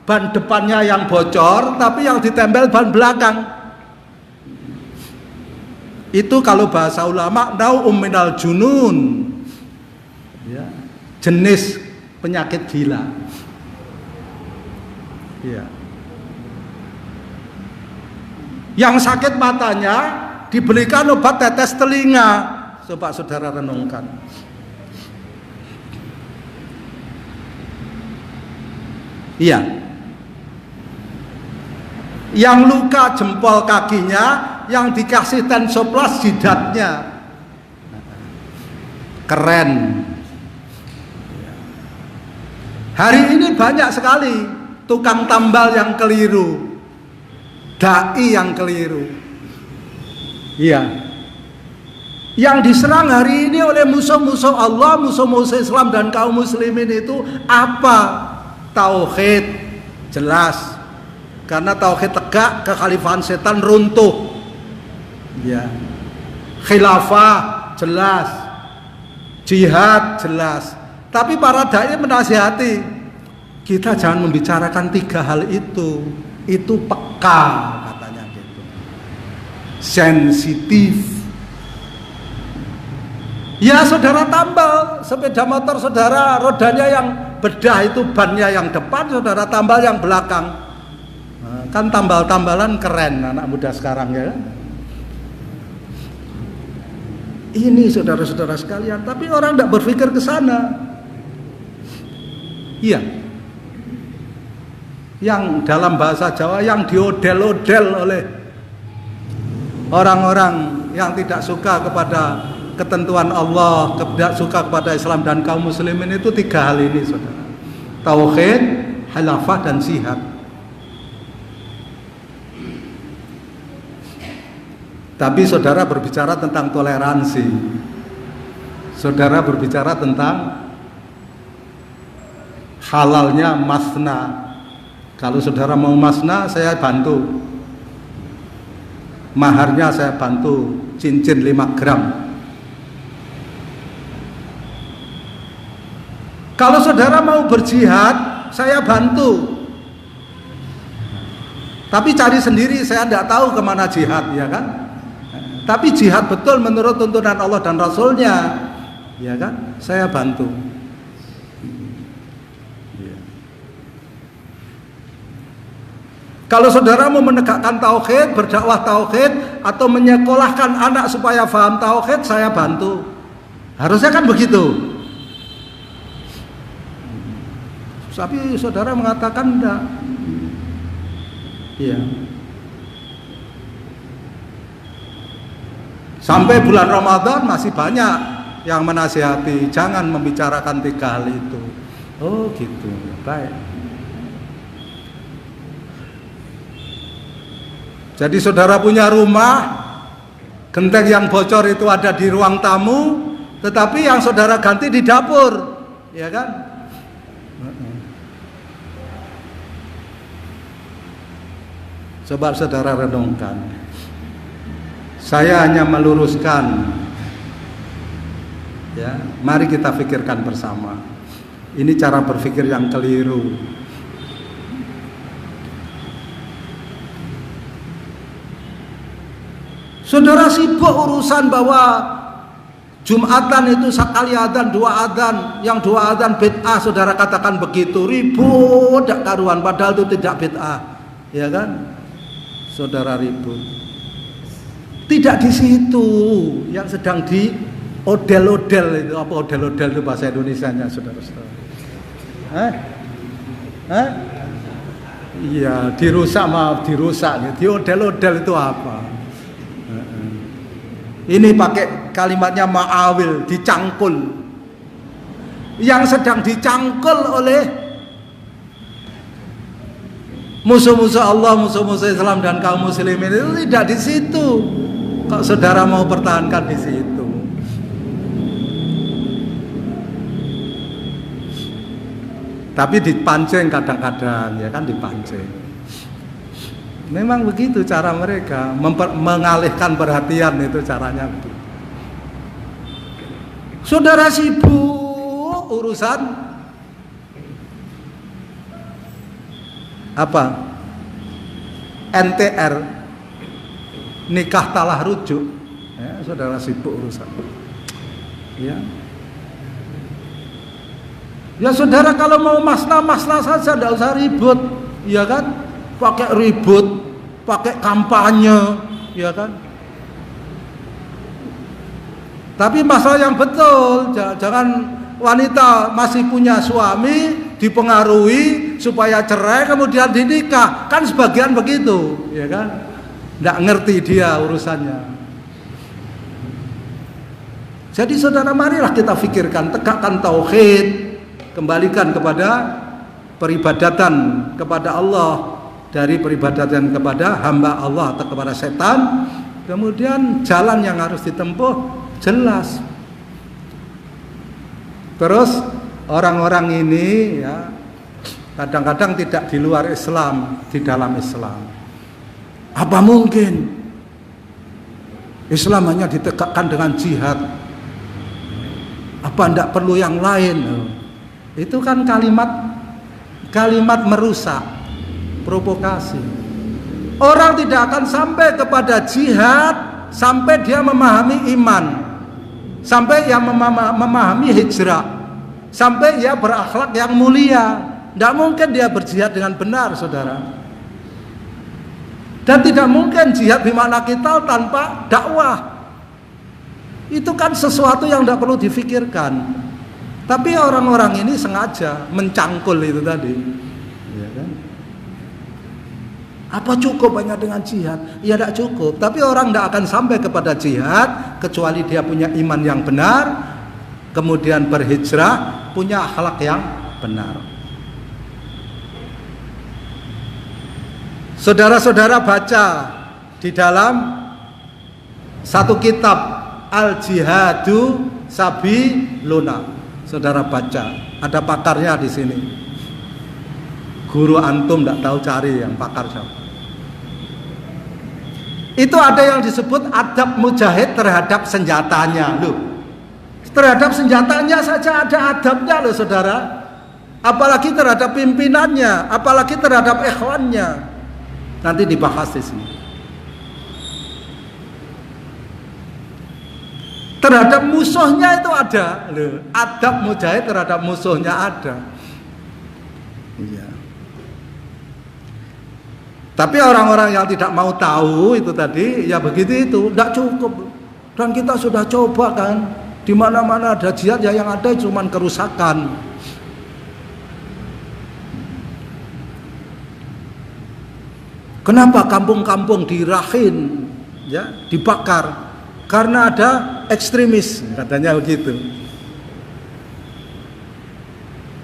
ban depannya yang bocor, tapi yang ditempel ban belakang. Itu kalau bahasa ulama nau'um minal junun, ya, jenis penyakit gila. Ya. Yang sakit matanya dibelikan obat tetes telinga. Coba saudara renungkan. Iya. Yang luka jempol kakinya, yang dikasih tensoplas jidatnya. Keren. Hari ini banyak sekali tukang tambal yang keliru, dai yang keliru. Iya. Yang diserang hari ini oleh musuh-musuh Allah, musuh-musuh Islam dan kaum muslimin itu apa? Tauhid jelas, karena tauhid tegak, kekhalifahan setan runtuh. Ya. Khilafah jelas, jihad jelas. Tapi para dai menasihati kita jangan membicarakan tiga hal itu peka katanya gitu, sensitif. Ya saudara tambal sepeda motor saudara, rodanya yang bedah itu bannya yang depan, saudara tambal yang belakang. Nah, kan tambal-tambalan keren anak muda sekarang ya. Ini saudara-saudara sekalian, tapi orang tidak berpikir ke sana. Iya. Yang dalam bahasa Jawa yang diodel-odel oleh orang-orang yang tidak suka kepada ketentuan Allah, tidak suka kepada Islam dan kaum muslimin itu tiga hal ini saudara. Tauhid, khilafah dan jihad. Tapi saudara berbicara tentang toleransi. Saudara berbicara tentang halalnya masna. Kalau saudara mau masna, saya bantu. Maharnya saya bantu, cincin 5 gram. Kalau saudara mau berjihad, saya bantu. Tapi cari sendiri, saya tidak tahu kemana jihad, ya kan? Tapi jihad betul menurut tuntunan Allah dan Rasulnya, ya kan? Saya bantu. Kalau saudara mau menegakkan tauhid, berdakwah tauhid, atau menyekolahkan anak supaya paham tauhid, saya bantu. Harusnya kan begitu. Tapi saudara mengatakan enggak. Iya. Sampai bulan Ramadan masih banyak yang menasihati jangan membicarakan tiga hal itu. Oh gitu, baik. Jadi saudara punya rumah, genteng yang bocor itu ada di ruang tamu, tetapi yang saudara ganti di dapur, ya kan? Coba saudara renungkan. Saya hanya meluruskan, ya. Mari kita pikirkan bersama. Ini cara berpikir yang keliru. Saudara sibuk urusan bahwa Jumatan itu sekali adzan, 2 adzan, yang 2 adzan bid'ah, saudara katakan begitu, ribut tidak karuan, padahal itu tidak bid'ah, ya kan? Saudara ribut. Tidak di situ yang sedang di odel-odel itu, apa odel-odel itu bahasa Indonesianya, saudara-saudara? Hah? Iya, dirusak, maaf, dirusak. Di odel-odel itu apa? Ini pakai kalimatnya ma'awil, dicangkul. Yang sedang dicangkul oleh musuh-musuh Allah, musuh-musuh Islam dan kaum muslimin itu tidak di situ. Kok saudara mau pertahankan di situ? Tapi dipancing kadang-kadang, ya kan, dipancing. Memang begitu cara mereka mengalihkan perhatian, itu caranya begitu. Saudara sibuk urusan apa? NTR, nikah talah rujuk. Ya, saudara sibuk urusan. Ya. Ya saudara, kalau mau masna saja, tidak usah ribut, ya kan? Pakai ribut, pakai kampanye, ya kan? Tapi masalah yang betul, jangan wanita masih punya suami dipengaruhi supaya cerai kemudian dinikah, kan sebagian begitu, ya kan? Tidak ngerti dia urusannya. Jadi saudara, marilah kita pikirkan, tegakkan tauhid, kembalikan kepada peribadatan kepada Allah dari peribadatan kepada hamba Allah atau kepada setan. Kemudian jalan yang harus ditempuh jelas. Terus orang-orang ini ya kadang-kadang tidak di luar Islam, di dalam Islam. Apa mungkin Islam hanya ditegakkan dengan jihad? Apa tidak perlu yang lain? Itu kan kalimat merusak, provokasi. Orang tidak akan sampai kepada jihad sampai dia memahami iman, sampai dia memahami hijrah, sampai dia berakhlak yang mulia. Tidak mungkin dia berjihad dengan benar, saudara. Dan tidak mungkin jihad bimana kita tanpa dakwah. Itu kan sesuatu yang tidak perlu difikirkan. Tapi orang-orang ini sengaja mencangkul itu tadi, ya kan? Apa cukup hanya dengan jihad? Ya tidak cukup. Tapi orang tidak akan sampai kepada jihad kecuali dia punya iman yang benar, kemudian berhijrah, punya akhlak yang benar. Saudara-saudara baca di dalam satu kitab Al-Jihadu Sabiluna. Saudara baca, ada pakarnya di sini. Guru antum tidak tahu cari yang pakar siapa. Itu ada yang disebut adab mujahid terhadap senjatanya, loh. Terhadap senjatanya saja ada adabnya, loh saudara. Apalagi terhadap pimpinannya, apalagi terhadap ikhwannya. Nanti dibahas di sini. Terhadap musuhnya itu ada, loh. Adab mujahid terhadap musuhnya ada. Iya. Tapi orang-orang yang tidak mau tahu itu tadi, ya begitu itu, tidak cukup. Dan kita sudah coba kan, di mana-mana ada jihad, ya yang ada cuma kerusakan. Kenapa kampung-kampung dirahin, ya, dibakar? Karena ada ekstremis, katanya begitu.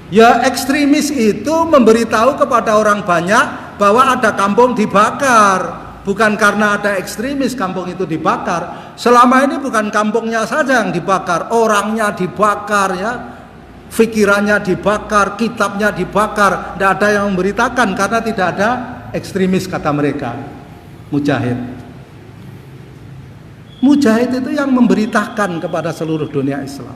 Ya ekstremis itu memberitahu kepada orang banyak bahwa ada kampung dibakar. Bukan karena ada ekstremis kampung itu dibakar. Selama ini bukan kampungnya saja yang dibakar, orangnya dibakar, ya, pikirannya dibakar, kitabnya dibakar. Tidak ada yang memberitakan karena tidak ada ekstremis, kata mereka. Mujahid. Mujahid itu yang memberitakan kepada seluruh dunia Islam.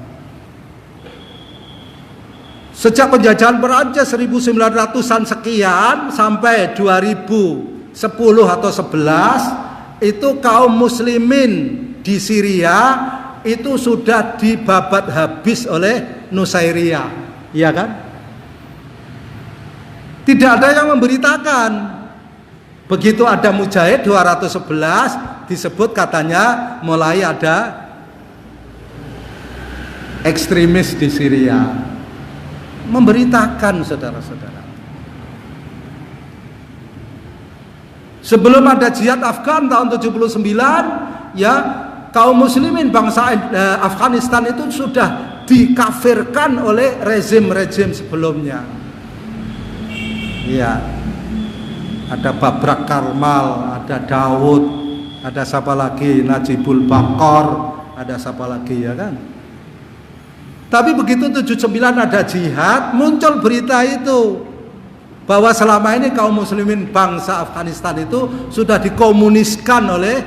Sejak penjajahan Perancis 1900-an sekian sampai 2010 atau 11, itu kaum muslimin di Syria itu sudah dibabat habis oleh Nusairiyah, iya kan? Tidak ada yang memberitakan. Begitu ada Mujahid 211, disebut katanya mulai ada ekstremis di Syria. Memberitakan, saudara-saudara. Sebelum ada jihad Afgan tahun 79, ya, kaum muslimin bangsa Afghanistan itu sudah dikafirkan oleh rezim-rezim sebelumnya. Ya. Ada Babrak Karmal, ada Daud, ada siapa lagi, Najibul Bakor, ada siapa lagi, ya kan? Tapi begitu 79 ada jihad, muncul berita itu bahwa selama ini kaum muslimin bangsa Afghanistan itu sudah dikomuniskan oleh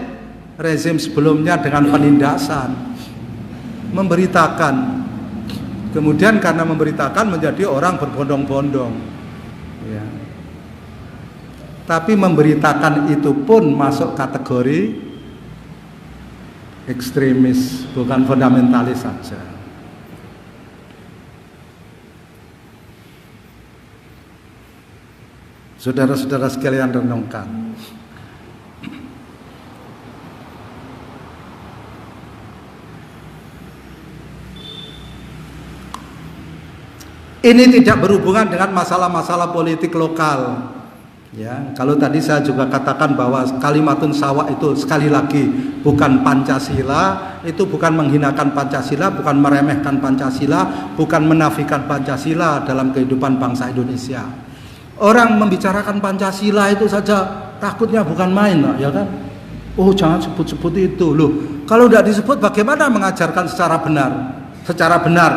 rezim sebelumnya dengan penindasan. Memberitakan. Kemudian karena memberitakan menjadi orang berbondong-bondong. Ya. Tapi memberitakan itu pun masuk kategori ekstremis, bukan fundamentalis saja. Saudara-saudara sekalian, renungkan. Ini tidak berhubungan dengan masalah-masalah politik lokal. Ya, kalau tadi saya juga katakan bahwa kalimatun sawa itu sekali lagi bukan Pancasila, itu bukan menghinakan Pancasila, bukan meremehkan Pancasila, bukan menafikan Pancasila dalam kehidupan bangsa Indonesia. Orang membicarakan Pancasila itu saja takutnya bukan main, ya kan? Oh, jangan sebut-sebut itu loh. Kalau tidak disebut, bagaimana mengajarkan secara benar? Secara benar,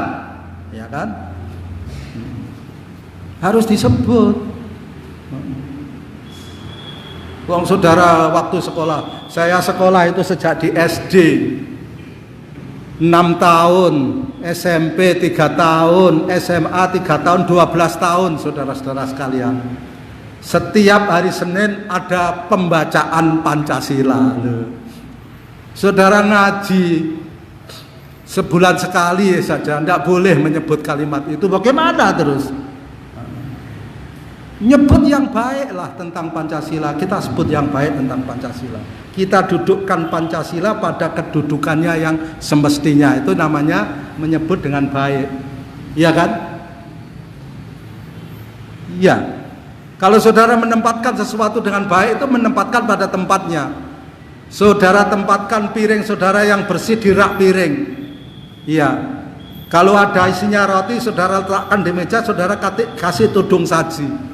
ya kan? Harus disebut. Wong saudara waktu sekolah, saya sekolah itu sejak di SD 6 tahun, SMP 3 tahun, SMA 3 tahun, 12 tahun, saudara-saudara sekalian. Setiap hari Senin ada pembacaan Pancasila. Saudara ngaji sebulan sekali saja, tidak boleh menyebut kalimat itu. Bagaimana terus? Nyebut yang baik lah tentang Pancasila. Kita sebut yang baik tentang Pancasila. Kita dudukkan Pancasila pada kedudukannya yang semestinya. Itu namanya menyebut dengan baik. Iya kan? Iya. Kalau saudara menempatkan sesuatu dengan baik, itu menempatkan pada tempatnya. Saudara tempatkan piring saudara yang bersih di rak piring. Iya. Kalau ada isinya roti, saudara letakkan di meja, saudara kasih tudung saji.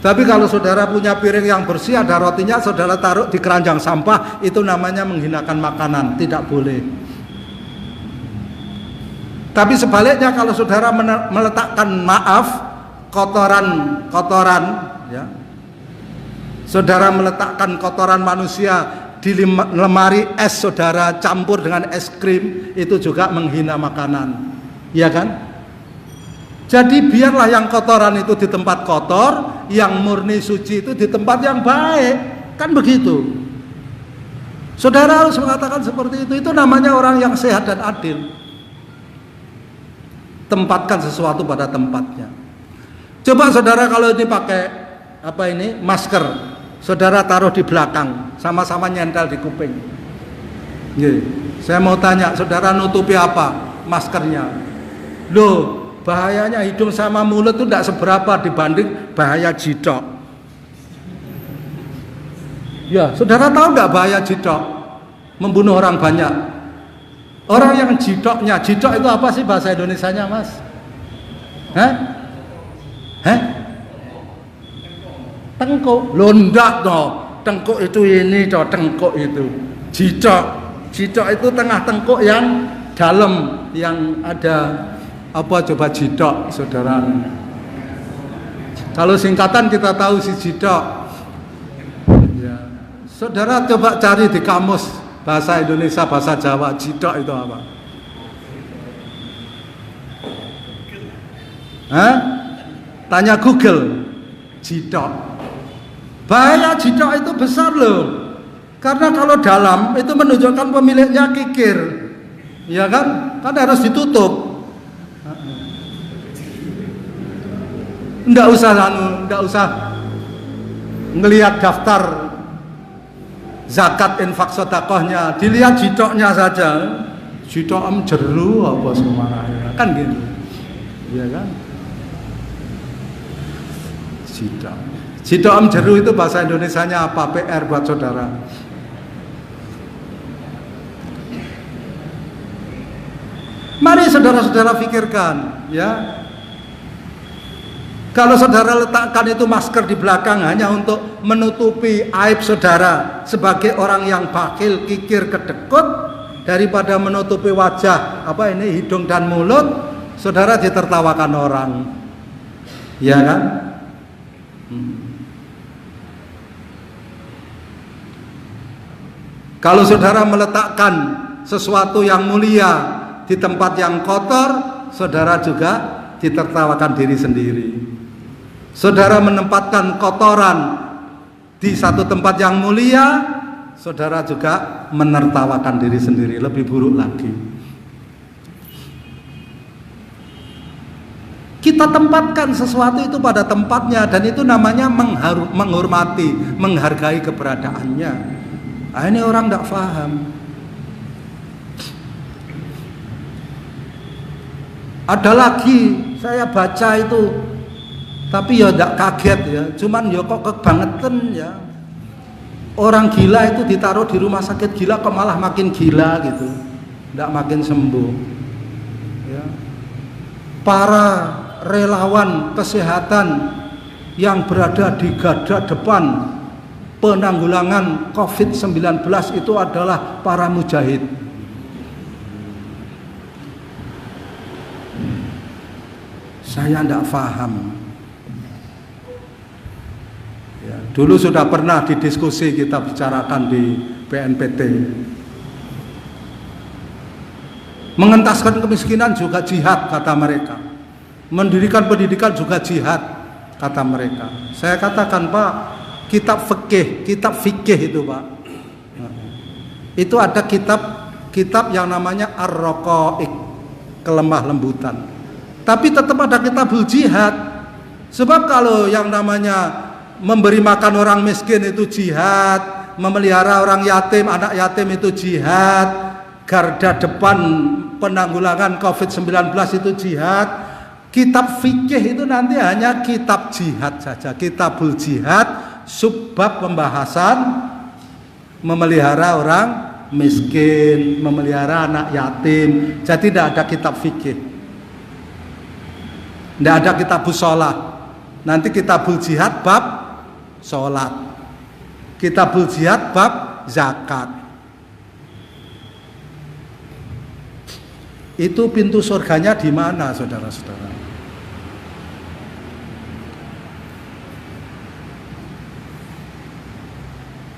Tapi kalau saudara punya piring yang bersih, ada rotinya, saudara taruh di keranjang sampah, itu namanya menghinakan makanan, tidak boleh. Tapi sebaliknya, kalau saudara meletakkan kotoran, ya, saudara meletakkan kotoran manusia di lemari es, saudara campur dengan es krim, itu juga menghina makanan, ya kan? Jadi biarlah yang kotoran itu di tempat kotor, yang murni suci itu di tempat yang baik. Kan begitu. Saudara harus mengatakan seperti itu. Itu namanya orang yang sehat dan adil. Tempatkan sesuatu pada tempatnya. Coba saudara kalau ini pakai masker, saudara taruh di belakang, sama-sama nyentel di kuping. Saya mau tanya, saudara nutupi apa maskernya? Loh, bahayanya hidung sama mulut itu tidak seberapa dibanding bahaya jidok. Ya, saudara tahu tidak bahaya jidok? Membunuh orang banyak. Orang yang jidok itu apa sih bahasa Indonesianya, Mas? Tengkuk. Loh, enggak toh. Tengkuk itu ini toh, tengkuk itu. Jidok itu tengah tengkuk yang dalam, yang ada apa coba jidok, saudara? Kalau singkatan kita tahu si jidok. Ya. Saudara coba cari di kamus bahasa Indonesia, bahasa Jawa, jidok itu apa? Tanya Google, jidok. Bahaya jidok itu besar loh. Karena kalau dalam itu menunjukkan pemiliknya kikir. Ya kan? Kan harus ditutup. Nggak usah ngelihat daftar zakat infak sedekahnya, dilihat jidoknya saja. Jidok jeru apa semuanya, kan gitu, ya kan? Jidok jeru itu bahasa Indonesianya apa? PR buat saudara. Mari saudara-saudara pikirkan, ya. Kalau saudara letakkan itu masker di belakang hanya untuk menutupi aib saudara sebagai orang yang bakhil, kikir, kedekut, daripada menutupi wajah hidung dan mulut, saudara ditertawakan orang, ya kan? Kalau saudara meletakkan sesuatu yang mulia di tempat yang kotor, saudara juga ditertawakan diri sendiri. Saudara menempatkan kotoran di satu tempat yang mulia, saudara juga menertawakan diri sendiri, lebih buruk lagi. Kita tempatkan sesuatu itu pada tempatnya, dan itu namanya menghormati, menghargai keberadaannya. Nah, ini orang tidak paham. Ada lagi saya baca itu, tapi ya tidak kaget ya, cuman ya kok kebangetan ya. Orang gila itu ditaruh di rumah sakit gila kok malah makin gila gitu, tidak makin sembuh ya. Para relawan kesehatan yang berada di garda depan penanggulangan COVID-19 itu adalah para mujahid. Saya tidak paham ya, dulu sudah pernah didiskusi, kita bicarakan di BNPT. Mengentaskan kemiskinan juga jihad, kata mereka. Mendirikan pendidikan juga jihad, kata mereka. Saya katakan, Pak, kitab fikih itu, Pak, itu ada kitab yang namanya Ar-Raqaiq, kelemah lembutan. Tapi tetap ada kitabul jihad. Sebab kalau yang namanya memberi makan orang miskin itu jihad, memelihara orang yatim, anak yatim itu jihad, garda depan penanggulangan COVID-19 itu jihad. Kitab fikih itu nanti hanya kitab jihad saja, kitabul jihad, subbab pembahasan memelihara orang miskin, memelihara anak yatim. Jadi tidak ada kitab fikih, tidak ada kitabul sholat. Nanti kitabul jihad bab sholat, kitabul jihad bab zakat. Itu pintu surganya di mana, saudara-saudara?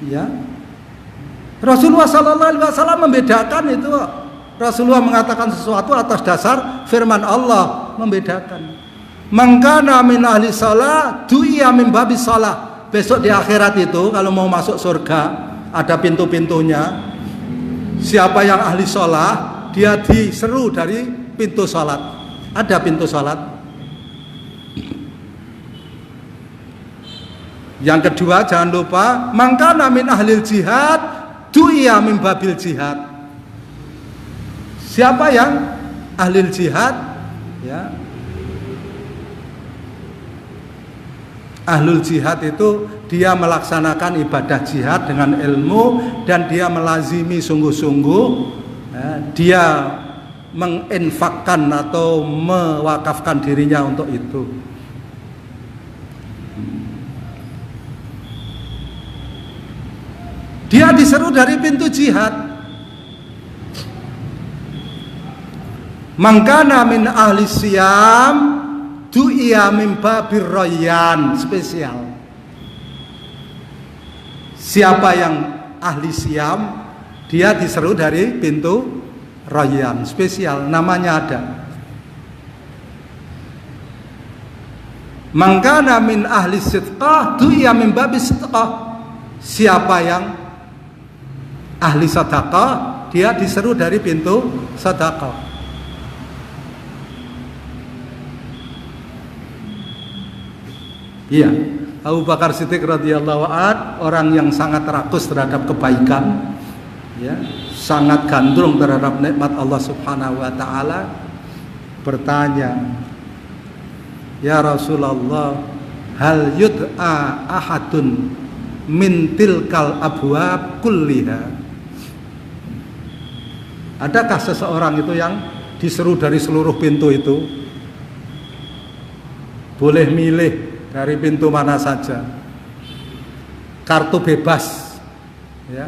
Ya, Rasulullah SAW membedakan itu. Rasulullah mengatakan sesuatu atas dasar firman Allah, membedakan. Mangkana min ahli shalah du'iya min babis shalah. Besok di akhirat itu kalau mau masuk surga ada pintu-pintunya. Siapa yang ahli shalah, dia diseru dari pintu salat. Ada pintu salat. Yang kedua, jangan lupa mangkana min ahlil jihad du'iya min babil jihad. Siapa yang ahlil jihad, ya, ahlul jihad itu dia melaksanakan ibadah jihad dengan ilmu dan dia melazimi sungguh-sungguh, ya, dia menginfakkan atau mewakafkan dirinya untuk itu. Dia diseru dari pintu jihad. Mangkana min ahli siyam du'iya min babir rayyan, spesial. Siapa yang ahli siyam, dia diseru dari pintu rayyan, spesial, namanya ada. Mangkana min ahli sidqah du'iya min babis sidqah. Siapa yang ahli sedekah, dia diseru dari pintu sedekah. Iya, Abu Bakar Siddiq radhiyallahu an, orang yang sangat rakus terhadap kebaikan, ya, sangat gandrung terhadap nikmat Allah Subhanahu wa taala, bertanya, "Ya Rasulullah, hal yud'a ahadun min tilkal abwab kulliha?" Adakah seseorang itu yang diseru dari seluruh pintu itu? Boleh milih dari pintu mana saja. Kartu bebas, ya.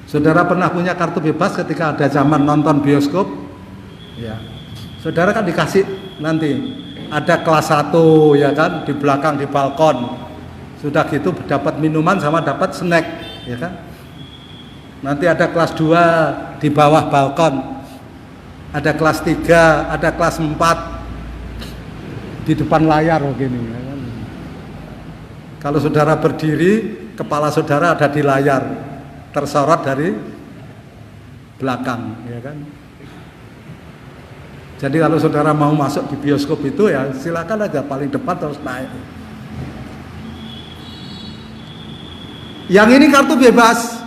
Saudara pernah punya kartu bebas ketika ada zaman nonton bioskop? Ya. Saudara kan dikasih nanti ada kelas 1, ya kan, di belakang di balkon. Sudah gitu dapat minuman sama dapat snack, ya kan? Nanti ada kelas 2 di bawah balkon. Ada kelas 3, ada kelas 4 di depan layar begini, ya kan? Kalau saudara berdiri, kepala saudara ada di layar, tersorot dari belakang, ya kan? Jadi kalau saudara mau masuk di bioskop itu ya silakan aja, paling depan terus naik. Yang ini kartu bebas.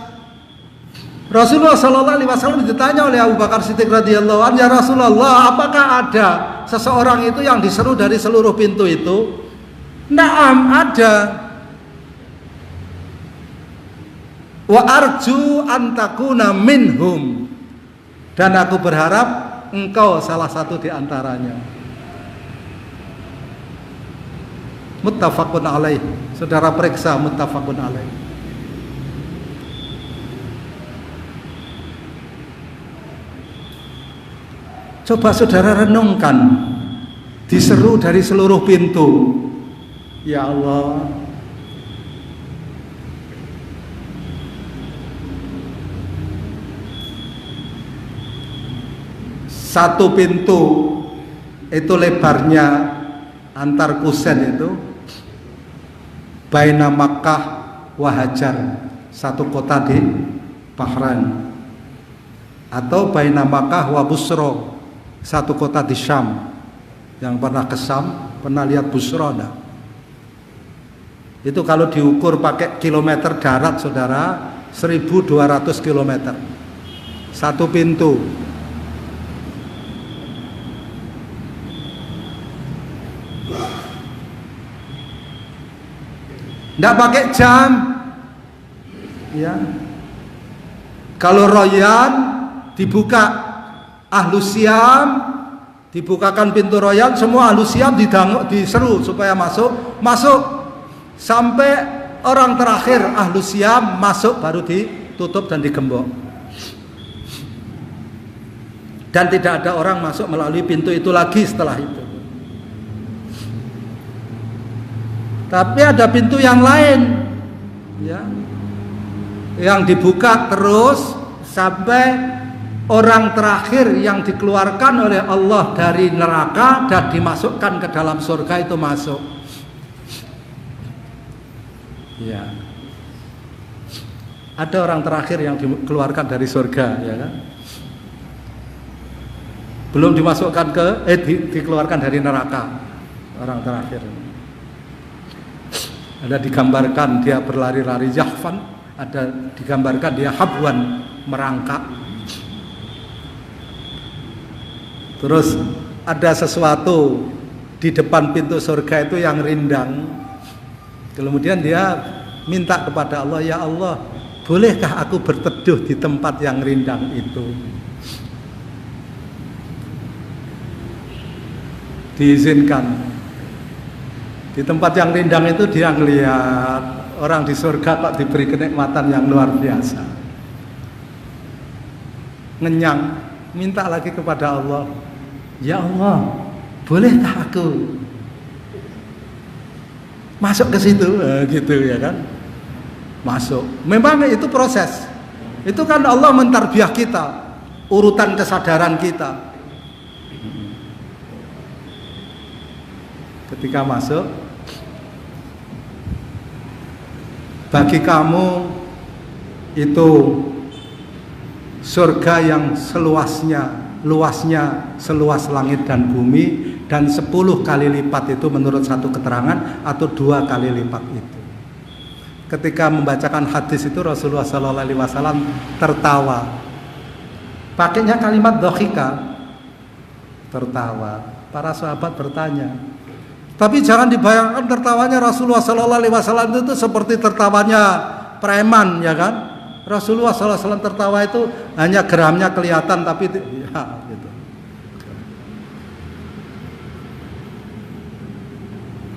Rasulullah Shallallahu Alaihi Wasallam ditanya oleh Abu Bakar Siddiq radhiyallahu anhu, ya Rasulullah, apakah ada seseorang itu yang diseru dari seluruh pintu itu? Naam, ada. Wa arju antakuna minhum, dan aku berharap engkau salah satu di antaranya. Muttafaqun alaih. Saudara periksa muttafaqun alaih. Coba saudara renungkan, diseru dari seluruh pintu. Ya Allah, satu pintu itu lebarnya antar kusen itu baina Makkah wa Hajar, satu kota di Bahrain, atau baina Makkah wa Busra, satu kota di Syam. Yang pernah ke Syam pernah lihat Busra enggak? Itu kalau diukur pakai kilometer darat saudara, 1200 kilometer satu pintu. Nggak pakai jam, ya. Kalau Royan dibuka Ahlu Syam, dibukakan pintu Royan, semua Ahlu Syam diseru supaya masuk sampai orang terakhir Ahlu Syam masuk baru ditutup dan digembok. Dan tidak ada orang masuk melalui pintu itu lagi setelah itu. Tapi ada pintu yang lain, ya, yang dibuka terus sampai orang terakhir yang dikeluarkan oleh Allah dari neraka dan dimasukkan ke dalam surga itu masuk. Ya, ada orang terakhir yang dikeluarkan dari surga, ya kan? Belum dimasukkan dikeluarkan dari neraka, orang terakhir. Ada digambarkan dia berlari-lari yahfan, ada digambarkan dia habwan, merangkak. Terus ada sesuatu di depan pintu surga itu yang rindang. Kemudian dia minta kepada Allah, ya Allah, bolehkah aku berteduh di tempat yang rindang itu? Diizinkan. Di tempat yang rindang itu dia ngelihat orang di surga kok diberi kenikmatan yang luar biasa. Ngenyang, minta lagi kepada Allah, ya Allah, bolehkah aku masuk ke situ? Gitu ya kan? Masuk. Memang itu proses. Itu kan Allah mentarbiah kita, urutan kesadaran kita. Ketika masuk, bagi kamu itu surga yang luasnya seluas langit dan bumi, dan 10 kali lipat itu menurut satu keterangan, atau 2 kali lipat itu. Ketika membacakan hadis itu Rasulullah SAW tertawa, pakainya kalimat dohika, tertawa. Para sahabat bertanya, tapi jangan dibayangkan tertawanya Rasulullah SAW itu seperti tertawanya preman, ya kan? Rasulullah SAW tertawa itu hanya geramnya kelihatan, tapi ya gitu.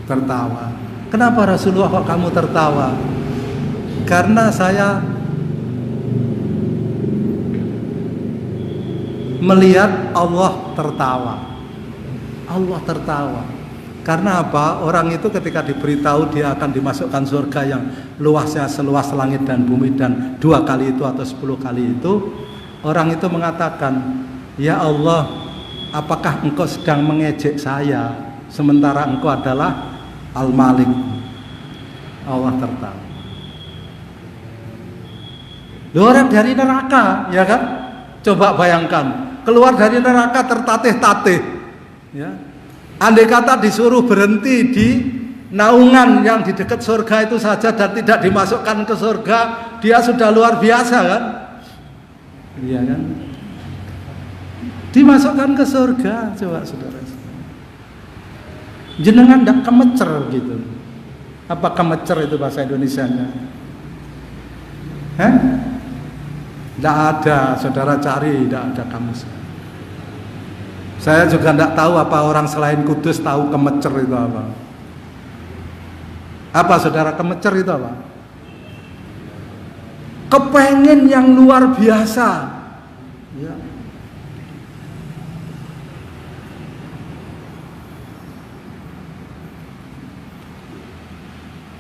Tertawa. Kenapa Rasulullah kok kamu tertawa? Karena saya melihat Allah tertawa. Allah tertawa. Karena apa? Orang itu ketika diberitahu dia akan dimasukkan surga yang luasnya seluas langit dan bumi, dan 2 kali itu atau 10 kali itu, orang itu mengatakan, ya Allah, apakah engkau sedang mengejek saya sementara engkau adalah Al-Malik? Allah tertawa. Orang dari neraka, ya kan? Coba bayangkan, keluar dari neraka tertatih-tatih, ya. Andai kata disuruh berhenti di naungan yang di dekat surga itu saja dan tidak dimasukkan ke surga, dia sudah luar biasa kan? Iya kan? Dimasukkan ke surga, coba saudara. Jenengan tidak kemecer gitu. Apa kemecer itu bahasa Indonesianya? Tidak ada, saudara cari, tidak ada kamus. Saya juga tidak tahu apa orang selain Kudus tahu kemecer itu apa. Apa saudara, kemecer itu apa? Kepengen yang luar biasa, ya.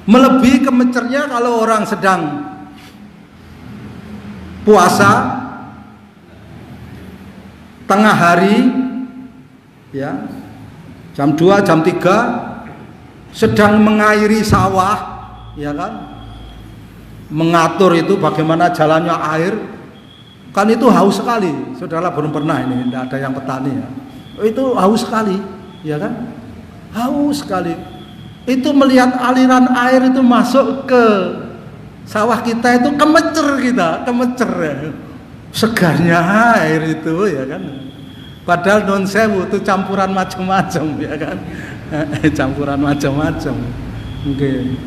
Melebihi kemecernya kalau orang sedang puasa tengah hari, ya, jam 2, jam 3 sedang mengairi sawah, ya kan, mengatur itu bagaimana jalannya air, kan itu haus sekali. Saudara belum pernah ini, tidak ada yang petani ya, itu haus sekali, ya kan, haus sekali. Itu melihat aliran air itu masuk ke sawah kita itu kemecer kita, kemecer ya. Segarnya air itu, ya kan. Padahal non sewu itu campuran macam-macam, ya kan. Campuran macam-macam. Oke.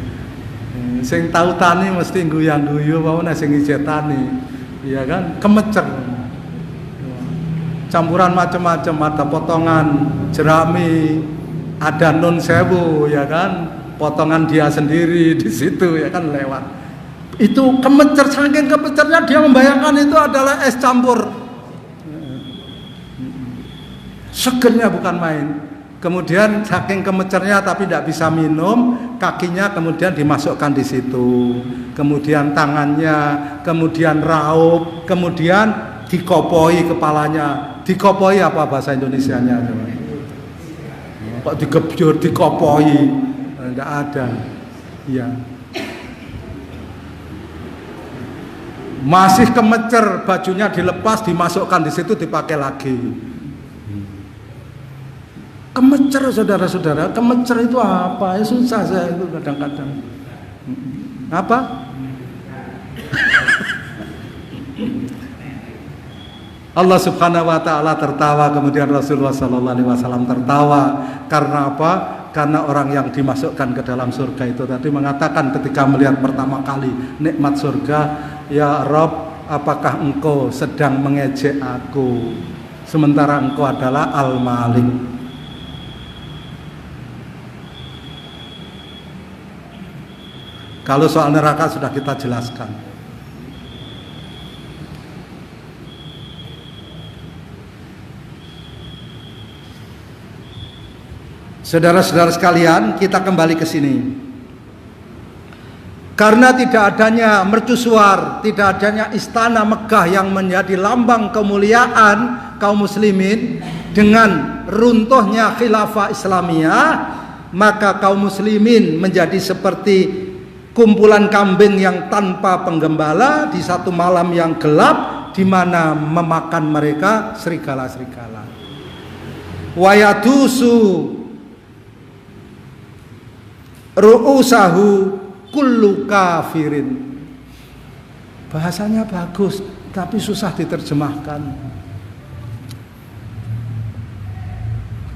Sing tahu tani mesti guyang-guyu mau sing ijek tani, ya kan, kemecer. Campuran macam-macam, ada potongan jerami, ada non sewu, ya kan, potongan dia sendiri di situ, ya kan, lewat. Itu kemecer, saking kemecernya dia membayangkan itu adalah es campur. Segernya bukan main. Kemudian saking kemecernya tapi tidak bisa minum, kakinya kemudian dimasukkan di situ. Kemudian tangannya, kemudian raup, kemudian dikopoi kepalanya. Dikopoi apa bahasa Indonesianya? Kok digebyur, dikopoi? Tidak ada. Ya. Masih kemecer, bajunya dilepas, dimasukkan di situ, dipakai lagi. Kemecer, saudara-saudara. Kemecer itu apa? Ya susah saya itu kadang-kadang. Apa? Allah Subhanahu wa taala tertawa, kemudian Rasulullah sallallahu alaihi wasallam tertawa. Karena apa? Karena orang yang dimasukkan ke dalam surga itu tadi mengatakan ketika melihat pertama kali nikmat surga, ya Rabb, apakah engkau sedang mengejek aku sementara engkau adalah Al-Malik? Kalau soal neraka sudah kita jelaskan. Saudara-saudara sekalian, kita kembali ke sini. Karena tidak adanya mercusuar, tidak adanya istana Mekah yang menjadi lambang kemuliaan kaum muslimin, dengan runtuhnya khilafah Islamiyah, maka kaum muslimin menjadi seperti kumpulan kambing yang tanpa penggembala di satu malam yang gelap, di mana memakan mereka serigala-serigala. Wayadusu ru'usahu kullu kafirin. Bahasanya bagus tapi susah diterjemahkan.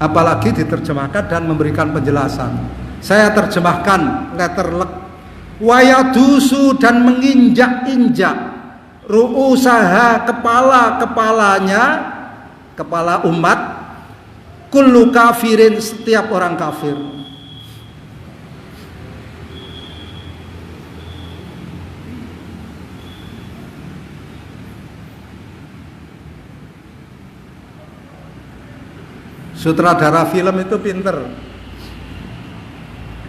Apalagi diterjemahkan dan memberikan penjelasan. Saya terjemahkan letterlek. Wayadusu, dan menginjak-injak, ru'usaha, kepala-kepalanya, kepala umat, kullu kafirin, setiap orang kafir. Sutradara film itu pinter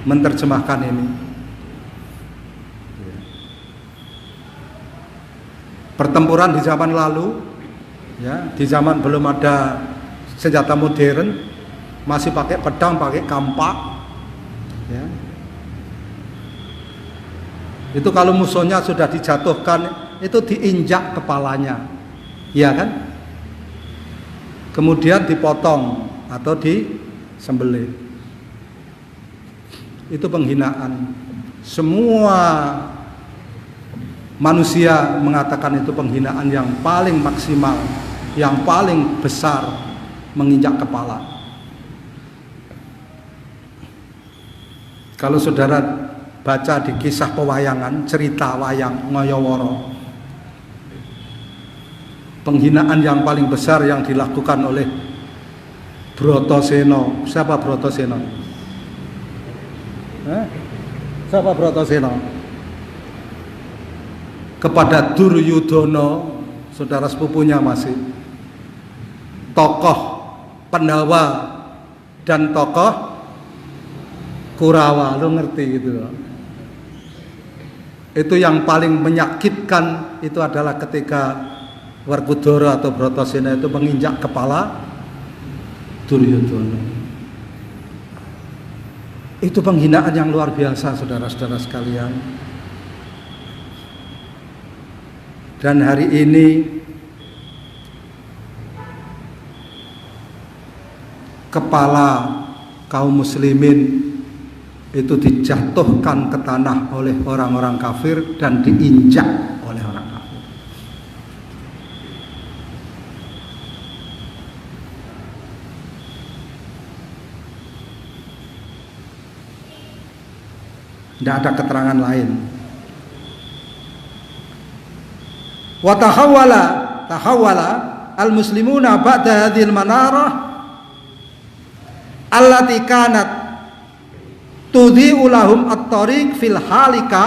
menerjemahkan ini. Pertempuran di zaman lalu, ya, di zaman belum ada senjata modern, masih pakai pedang, pakai kampak, ya. Itu kalau musuhnya sudah dijatuhkan, itu diinjak kepalanya, ya kan? Kemudian dipotong atau disembelih. Itu penghinaan. Semua manusia mengatakan itu penghinaan yang paling maksimal, yang paling besar, menginjak kepala. Kalau saudara baca di kisah pewayangan, cerita wayang Ngayawara, penghinaan yang paling besar yang dilakukan oleh Bratasena. Siapa Bratasena? Siapa Bratasena? Kepada Duryudana, saudara sepupunya masih, tokoh Pandawa dan tokoh Kurawa, lo ngerti gitu loh. Itu yang paling menyakitkan itu adalah ketika Werkudara atau Bratasena itu menginjak kepala Duryudana. Itu penghinaan yang luar biasa, saudara-saudara sekalian. Dan hari ini kepala kaum muslimin itu dijatuhkan ke tanah oleh orang-orang kafir dan diinjak oleh orang kafir. Tidak ada keterangan lain. Wa tahawwala al-muslimuna ba'da hadhil manarah allati kanat tudhi'u lahum at-tariq fil halika,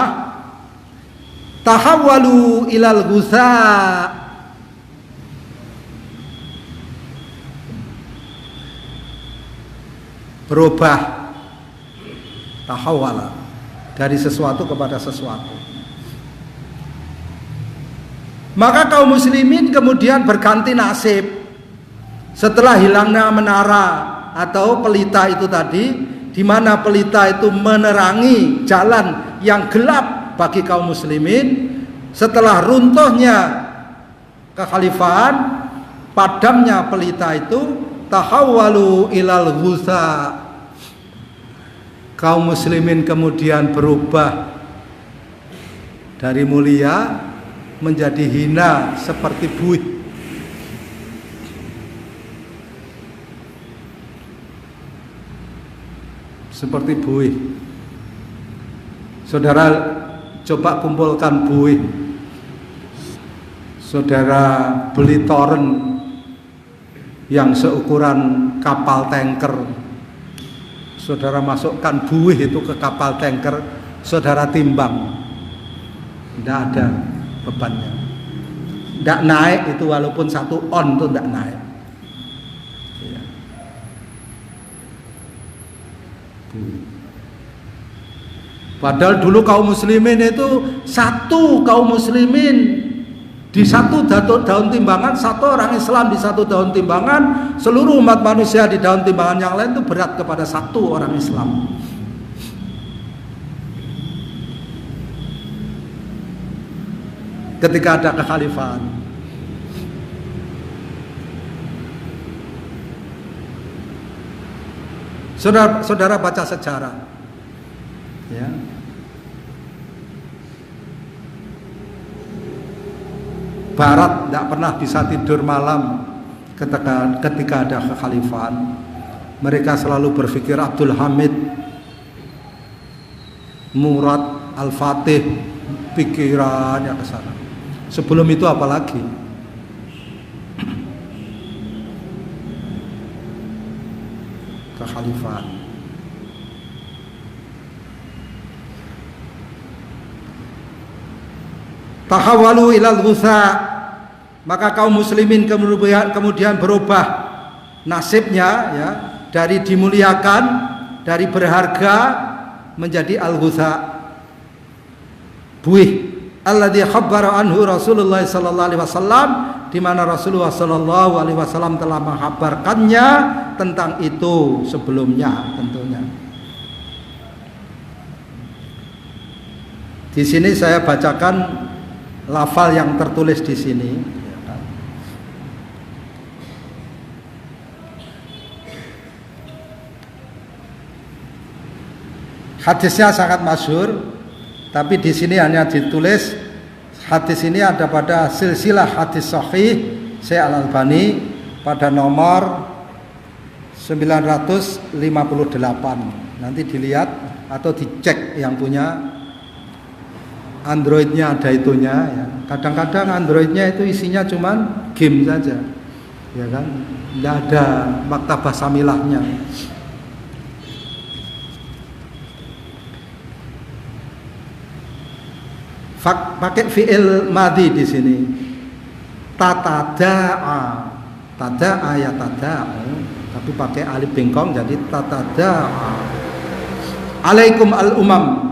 tahawwalu ilal ghusa, berubah, tahawwala, dari sesuatu kepada sesuatu. Maka kaum muslimin kemudian berganti nasib. Setelah hilangnya menara atau pelita itu tadi, di mana pelita itu menerangi jalan yang gelap bagi kaum muslimin, setelah runtuhnya kekhalifahan, padamnya pelita itu, tahawwalu ilal ghusa, kaum muslimin kemudian berubah dari mulia menjadi hina seperti buih. Seperti buih. Saudara coba kumpulkan buih. Saudara beli toren yang seukuran kapal tanker. Saudara masukkan buih itu ke kapal tanker, saudara timbang. Tidak ada bebannya. Tidak naik itu, walaupun 1 on itu tidak naik. Ya. Padahal dulu kaum muslimin itu satu kaum muslimin di satu daun timbangan, satu orang Islam di satu daun timbangan, seluruh umat manusia di daun timbangan yang lain itu berat kepada satu orang Islam. Ketika ada kekhalifahan, saudara baca sejarah, ya. Barat tidak pernah bisa tidur malam ketika ada kekhalifahan. Mereka selalu berpikir Abdul Hamid, Murad, Al-Fatih, pikirannya ke sana. Sebelum itu apalagi? Kekhalifahan. Tahawwalu ilal ghusa, maka kaum muslimin kemudian berubah nasibnya, ya, dari dimuliakan, dari berharga menjadi al-ghusa, buih. Alladzi khabbara anhu Rasulullah sallallahu alaihi wasallam, di mana Rasulullah sallallahu alaihi wasallam telah menghabarkannya tentang itu sebelumnya tentunya. Di sini saya bacakan lafal yang tertulis di sini. Hadisnya sangat masyhur, tapi di sini hanya ditulis hadis ini ada pada silsilah hadis sahih Syekh Al-Albani pada nomor 958. Nanti dilihat atau dicek yang punya Androidnya ada itunya ya. Kadang-kadang Androidnya itu isinya cuman game saja, ya kan? Tidak ada maktabah samilahnya. Pakai fi'il madhi di sini. Tatada'a. Tada'a ya tada'u, tapi pakai alif bengkong jadi tatada'a. Alaikum al-umam.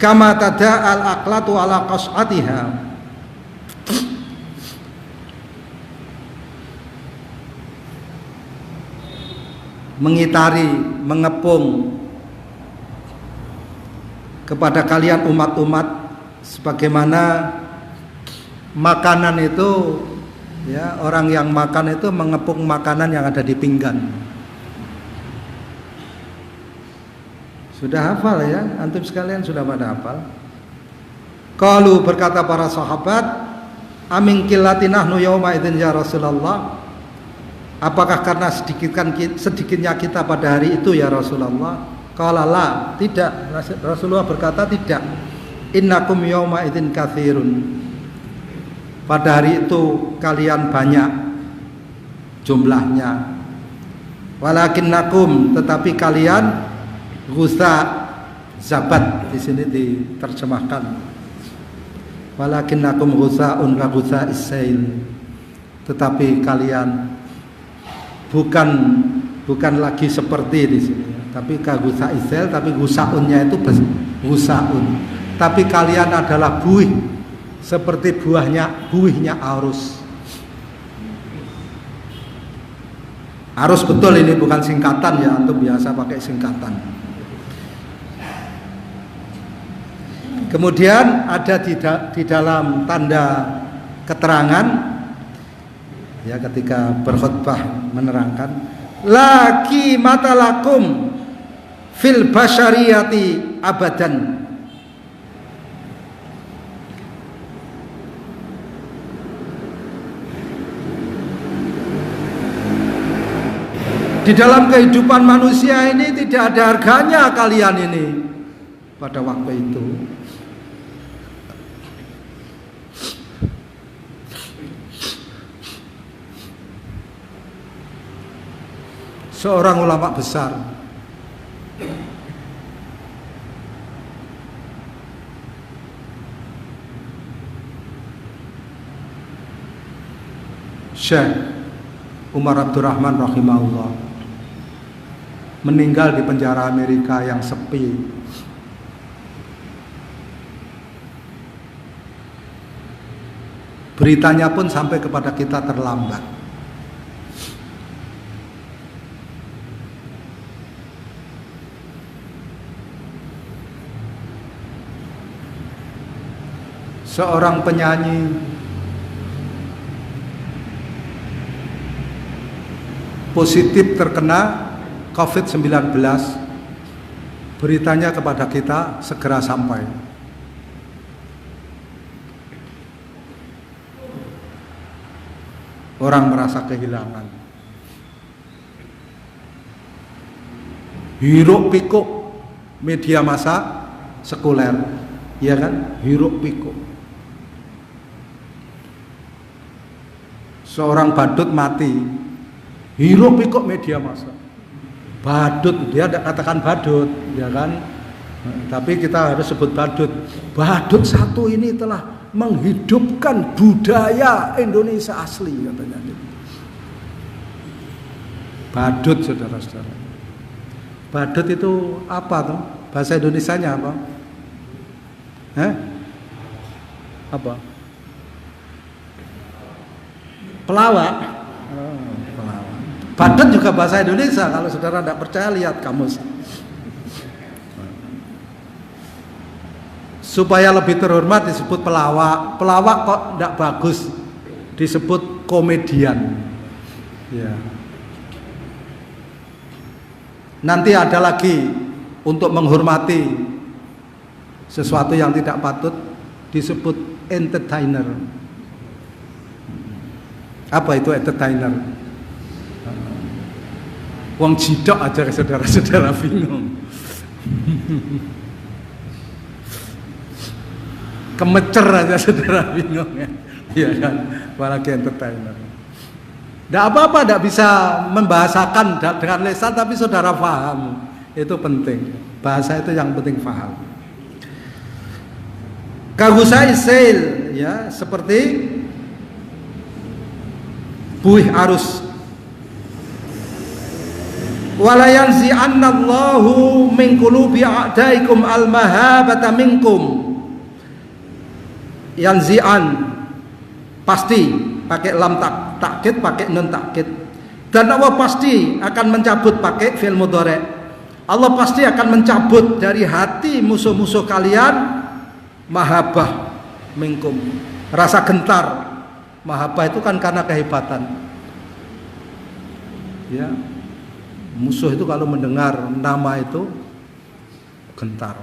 Kama tada'al aqlatu ala qas'atiha. Mengitari, mengepung kepada kalian umat-umat sebagaimana makanan itu ya, orang yang makan itu mengepung makanan yang ada di pinggan. Sudah hafal ya, antum sekalian sudah pada hafal. Qalu, berkata para sahabat, amin qillati nahnu yauma idzin ya Rasulullah. Apakah karena sedikitnya kita pada hari itu ya Rasulullah? Qala la, tidak. Rasulullah berkata tidak. Innakum yauma idzin katsirun. Pada hari itu kalian banyak jumlahnya. Walakinnakum, tetapi kalian ghusa, zabat di sini diterjemahkan. Walakinnakum ghusaun ka ghusa is-sail. Tetapi kalian bukan lagi seperti di sini. Tapi kagusa isel, tapi gusaunnya itu gusaun. Tapi kalian adalah buih, seperti buihnya arus. Arus betul ini, bukan singkatan ya, antum biasa pakai singkatan. Kemudian ada di dalam tanda keterangan ya, ketika berkhutbah menerangkan laki matalakum fil basyariyati abadan. Di dalam kehidupan manusia ini tidak ada harganya kalian ini pada waktu itu. Seorang ulama besar Syekh Umar Abdurrahman rahimahullah meninggal di penjara Amerika yang sepi. Beritanya pun sampai kepada kita terlambat. Seorang penyanyi positif terkena COVID-19, beritanya kepada kita segera sampai. Orang merasa kehilangan. Hiruk pikuk media massa sekuler, ya kan? Hiruk pikuk. Seorang badut mati, hiruk pikuk media massa. Badut, dia tidak katakan badut, ya kan? Tapi kita harus sebut badut. Badut satu ini telah menghidupkan budaya Indonesia asli, katanya. Badut, saudara-saudara. Badut itu apa tuh? Bahasa Indonesianya apa? Apa? Pelawak. Pelawak. Badut juga bahasa Indonesia. Kalau saudara tidak percaya, lihat kamus. supaya lebih terhormat disebut pelawak. Pelawak kok tidak bagus disebut komedian. Ya. Nanti ada lagi untuk menghormati sesuatu yang tidak patut disebut entertainer. Apa itu entertainer? Wong jidok aja saudara-saudara bingung. Kemecer aja saudara bingung ya. Iya kan? Apalagi entertainer. Tidak apa-apa, tidak bisa membahasakan dengan lisan, tapi saudara paham. Itu penting. Bahasa itu yang penting paham. Kahusai sail, ya, seperti buih arus. Wala yanzi'annallahu min qulubi a'daikum al-mahabata minkum. Yanzi'an pasti pakai lam takkid, pakai nun takkid. Dan Allah pasti akan mencabut pakai fi'il mudhari'. Allah pasti akan mencabut dari hati musuh-musuh kalian mahabbah minkum, rasa gentar. Mahabbah itu kan karena kehebatan. Ya. Musuh itu kalau mendengar nama itu gentar.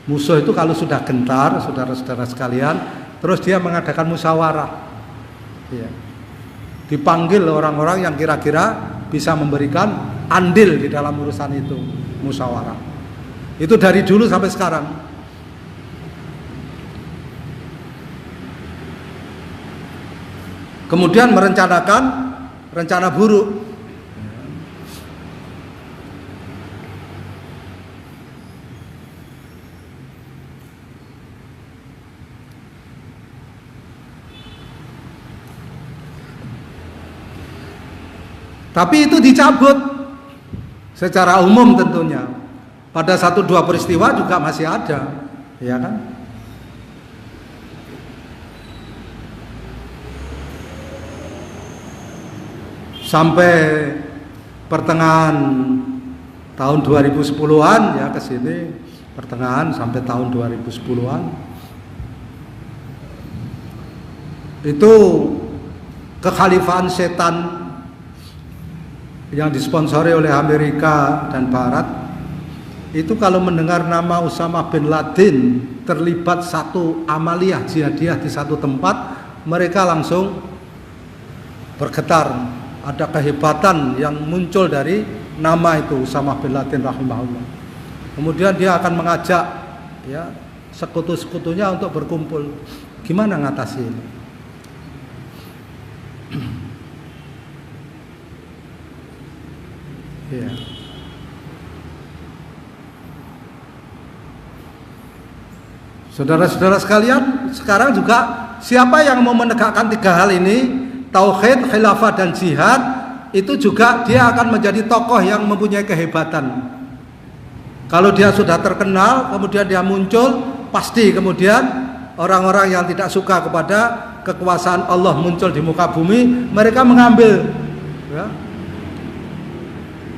Musuh itu kalau sudah gentar, saudara-saudara sekalian, terus dia mengadakan musyawarah. Ya. Dipanggil orang-orang yang kira-kira bisa memberikan andil di dalam urusan itu, musyawarah. Itu dari dulu sampai sekarang. Kemudian merencanakan rencana buruk. Tapi itu dicabut secara umum tentunya. Pada 1-2 peristiwa juga masih ada, ya kan? Sampai pertengahan tahun 2010-an ya ke sini, pertengahan sampai tahun 2010-an. Itu kekhalifahan setan yang disponsori oleh Amerika dan Barat, itu kalau mendengar nama Usama bin Laden terlibat satu amaliyah jihadiyah di satu tempat, mereka langsung bergetar. Ada kehebatan yang muncul dari nama itu Usama bin Laden rahimahullah. Kemudian dia akan mengajak ya sekutu-sekutunya untuk berkumpul. Gimana ngatasi ini? Ya. Saudara-saudara sekalian, sekarang juga siapa yang mau menegakkan 3 hal ini, tauhid, khilafah dan jihad, itu juga dia akan menjadi tokoh yang mempunyai kehebatan. Kalau dia sudah terkenal, kemudian dia muncul, pasti kemudian orang-orang yang tidak suka kepada kekuasaan Allah muncul di muka bumi, mereka mengambil ya,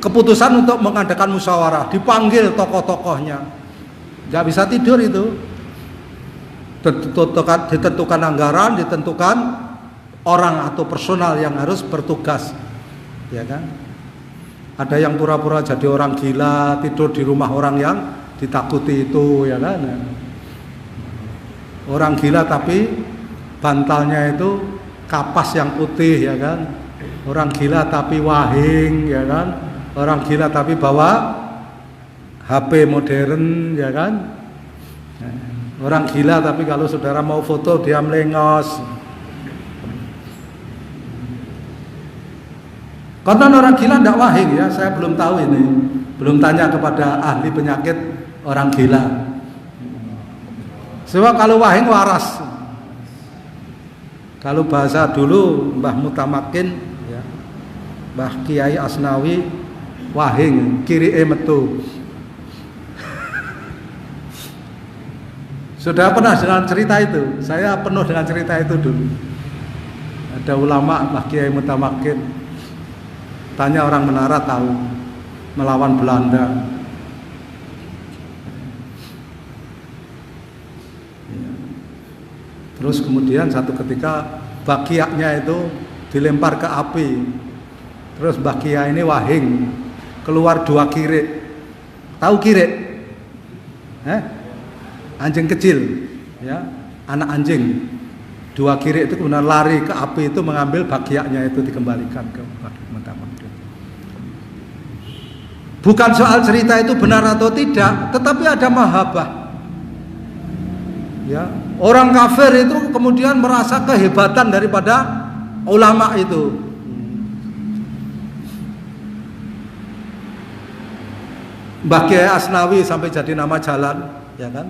keputusan untuk mengadakan musyawarah, dipanggil tokoh-tokohnya, nggak bisa tidur itu, ditentukan anggaran, ditentukan orang atau personal yang harus bertugas, ya kan? Ada yang pura-pura jadi orang gila, tidur di rumah orang yang ditakuti itu, ya kan? Orang gila tapi bantalnya itu kapas yang putih, ya kan? Orang gila tapi wahing, ya kan? Orang gila tapi bawa HP modern, ya kan? Orang gila tapi kalau saudara mau foto dia melengos. Konten orang gila tidak wahing ya, saya belum tahu ini. Belum tanya kepada ahli penyakit orang gila. Sebab kalau wahing waras. Kalau bahasa dulu Mbah Mutamakin ya, Mbah Kiai Asnawi, wahing kiri metu. Sudah pernah dengan cerita itu. Saya penuh dengan cerita itu dulu. Ada ulama Mbah Kiai Mutamakin, tanya orang Menara tahu, melawan Belanda. Terus kemudian satu ketika bakiaknya itu dilempar ke api. Terus bakia ini wahing, keluar 2 kirik. Tahu kirik? Anjing kecil, ya, anak anjing. 2 kirik itu kemudian lari ke api itu mengambil bakiaknya itu dikembalikan ke teman-teman. Bukan soal cerita itu benar atau tidak, tetapi ada mahabbah. Ya, orang kafir itu kemudian merasa kehebatan daripada ulama itu. Mbah Kiai Asnawi sampai jadi nama jalan, ya kan?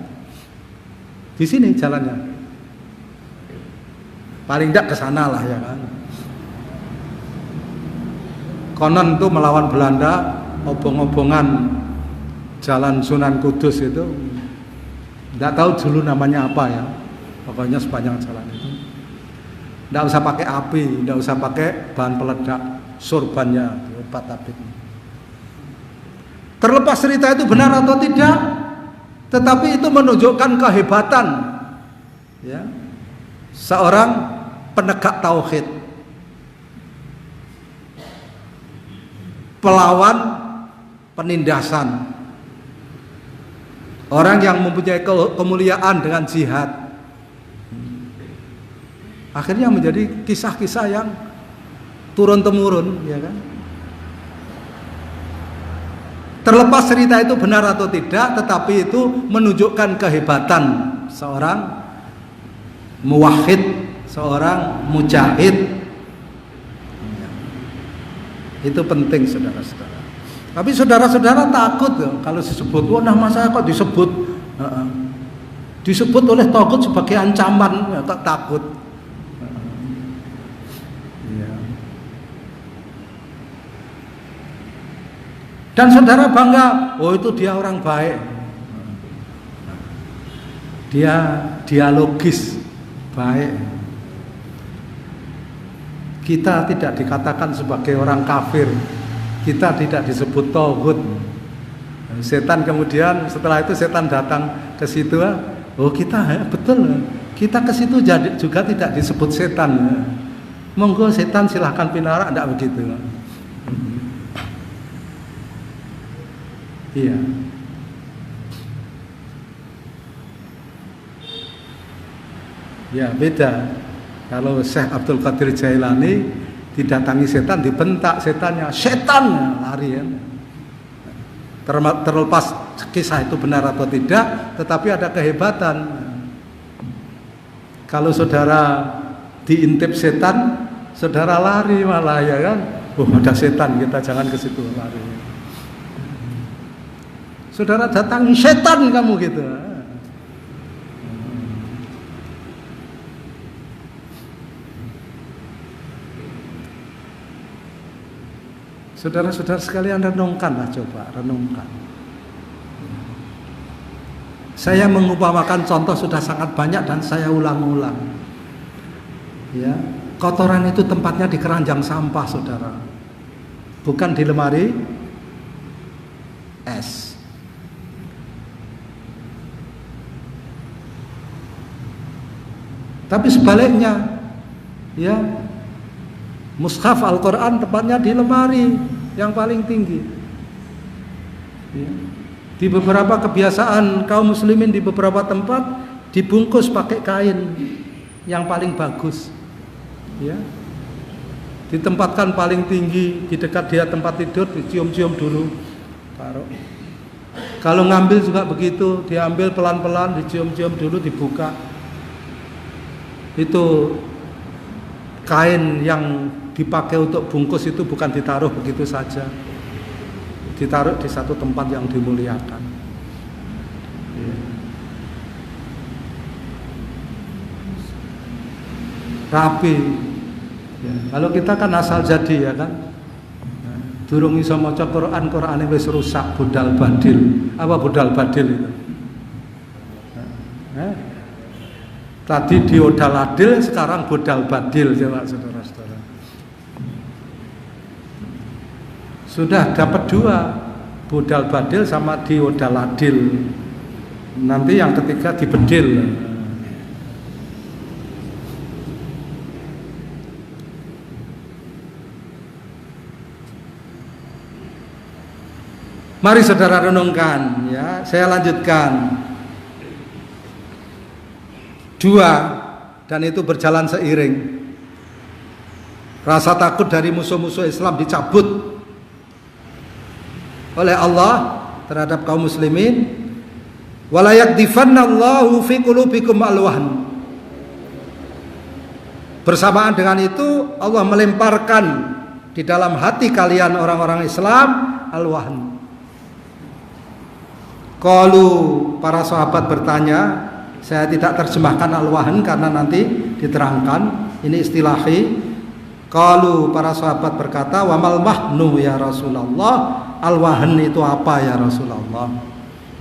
Di sini jalannya. Paling tidak ke sana lah, ya kan? Konon itu melawan Belanda, obong-obongan Jalan Sunan Kudus itu, tidak tahu dulu namanya apa ya. Pokoknya sepanjang jalan itu tidak usah pakai api, tidak usah pakai bahan peledak, surbannya, obat tabib. Terlepas cerita itu benar atau tidak, tetapi itu menunjukkan kehebatan, ya, seorang penegak tauhid, pelawan penindasan, orang yang mempunyai kemuliaan dengan jihad. Akhirnya menjadi kisah-kisah yang turun-temurun, ya kan? Terlepas cerita itu benar atau tidak, tetapi itu menunjukkan kehebatan seorang muwahhid, seorang mujahid. Itu penting, saudara-saudara. Tapi saudara-saudara takut ya, kalau disebut, wah nama saya kok disebut, disebut oleh togut sebagai ancaman, ya, kok takut. Dan saudara bangga, oh itu dia orang baik, dia dialogis, baik. Kita tidak dikatakan sebagai orang kafir, kita tidak disebut togut. Setan kemudian setelah itu setan datang ke situ, oh kita betul, kita ke situ juga tidak disebut setan. Monggo setan silahkan pinarak, tidak begitu. Iya. Ya beda. Kalau Syekh Abdul Qadir Jailani didatangi setan, dibentak setannya, setan, lari ya. Terlepas kisah itu benar atau tidak, tetapi ada kehebatan. Kalau saudara diintip setan, saudara lari malah, ya kan? Oh ada setan, kita jangan ke situ, lari. Saudara datangi setan kamu gitu. Saudara-saudara sekalian renungkanlah, coba renungkan. Saya mengupamakan contoh sudah sangat banyak dan saya ulang-ulang. Ya, kotoran itu tempatnya di keranjang sampah, saudara. Bukan di lemari es. Tapi sebaliknya, ya, mushaf Al-Quran tempatnya di lemari yang paling tinggi. Ya. Di beberapa kebiasaan kaum muslimin di beberapa tempat dibungkus pakai kain yang paling bagus. Ya. Ditempatkan paling tinggi di dekat dia tempat tidur, dicium-cium dulu, taruh. Kalau ngambil juga begitu, diambil pelan-pelan, dicium-cium dulu, dibuka. Itu kain yang dipakai untuk bungkus itu bukan ditaruh begitu saja, ditaruh di satu tempat yang dimuliakan. Rapi. Ya, kalau kita kan asal jadi, ya kan, durung iso maca Quran, Qurane wis rusak, budal badil. Apa budal badil itu? Tadi diodal adil, sekarang bodal badil, coba saudara-saudara. Sudah dapat 2, bodal badil sama diodal adil. Nanti yang ketiga dibedil. Mari saudara renungkan ya, saya lanjutkan. Dua, dan itu berjalan seiring. Rasa takut dari musuh-musuh Islam dicabut oleh Allah terhadap kaum muslimin. Wala yakdifannallahu fi qulubikum alwahn. Bersamaan dengan itu Allah melemparkan di dalam hati kalian orang-orang Islam alwahn. Qalu, para sahabat bertanya, saya tidak terjemahkan al-wahn karena nanti diterangkan, ini istilahi. Qalu, para sahabat berkata, wa mal wahnu ya Rasulullah, al-wahn itu apa ya Rasulullah?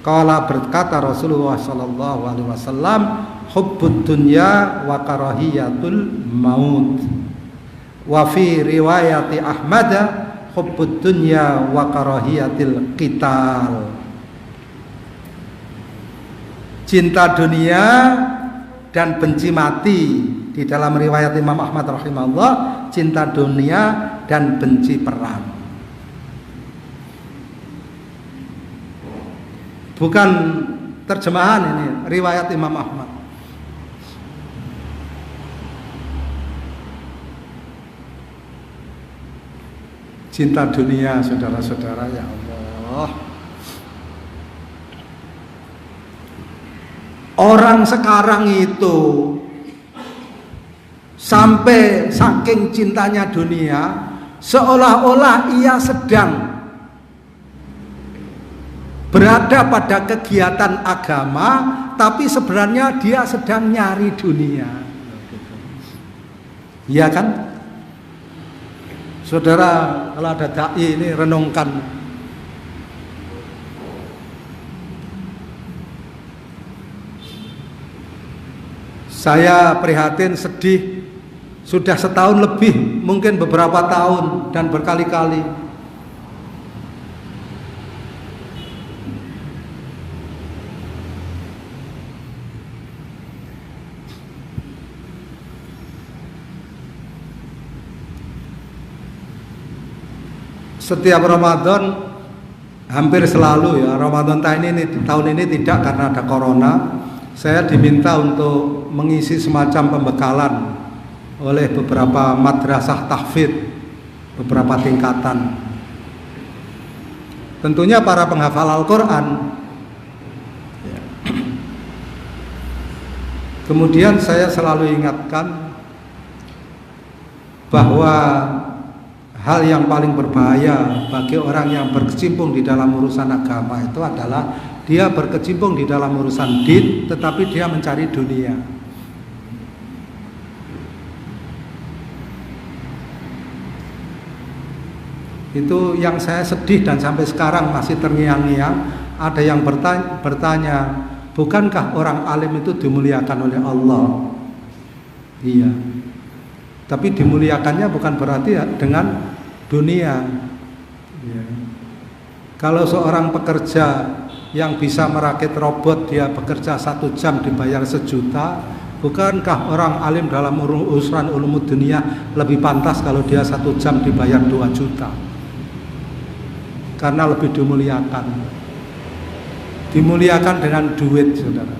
Qala, berkata Rasulullah sallallahu alaihi wasallam, hubbud dunya wa karahiyatul maut. Wa fi riwayati Ahmad, hubbud dunya wa karahiyatil qital. Cinta dunia dan benci mati. Di dalam riwayat Imam Ahmad rahimahullah, cinta dunia dan benci perang. Bukan terjemahan ini, riwayat Imam Ahmad. Cinta dunia, saudara-saudara, ya Allah. Orang sekarang itu sampai saking cintanya dunia, seolah-olah ia sedang berada pada kegiatan agama, tapi sebenarnya dia sedang nyari dunia. Iya kan? Saudara, kalau ada dai ini renungkan. Saya prihatin, sedih. Sudah setahun lebih, mungkin beberapa tahun dan berkali-kali. Setiap Ramadan, hampir selalu ya, Ramadan tahun ini tidak karena ada corona. Saya diminta untuk mengisi semacam pembekalan oleh beberapa madrasah tahfidz, beberapa tingkatan. Tentunya para penghafal Al-Quran. Kemudian saya selalu ingatkan bahwa hal yang paling berbahaya bagi orang yang berkecimpung di dalam urusan agama itu adalah dia berkecimpung di dalam urusan din, tetapi dia mencari dunia. Itu yang saya sedih dan sampai sekarang masih terngiang-ngiang. Ada yang bertanya, bukankah orang alim itu dimuliakan oleh Allah? Iya. Tapi dimuliakannya bukan berarti dengan dunia. Iya. Kalau seorang pekerja yang bisa merakit robot, dia bekerja 1 jam dibayar 1 juta, bukankah orang alim dalam urusan ulumud dunia lebih pantas kalau dia 1 jam dibayar 2 juta? Karena lebih dimuliakan. Dimuliakan dengan duit, saudara.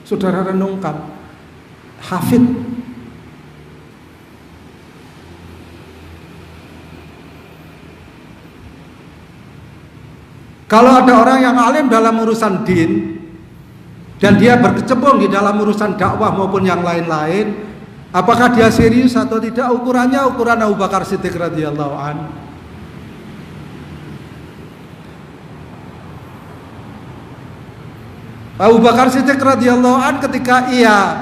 Saudara renungkan, hafid kalau ada orang yang alim dalam urusan din dan dia berkecimpung di dalam urusan dakwah maupun yang lain-lain, apakah dia serius atau tidak? Ukurannya ukuran Abu Bakar Siddiq radhiyallahu anhu. Abu Bakar Siddiq radhiyallahu anhu ketika ia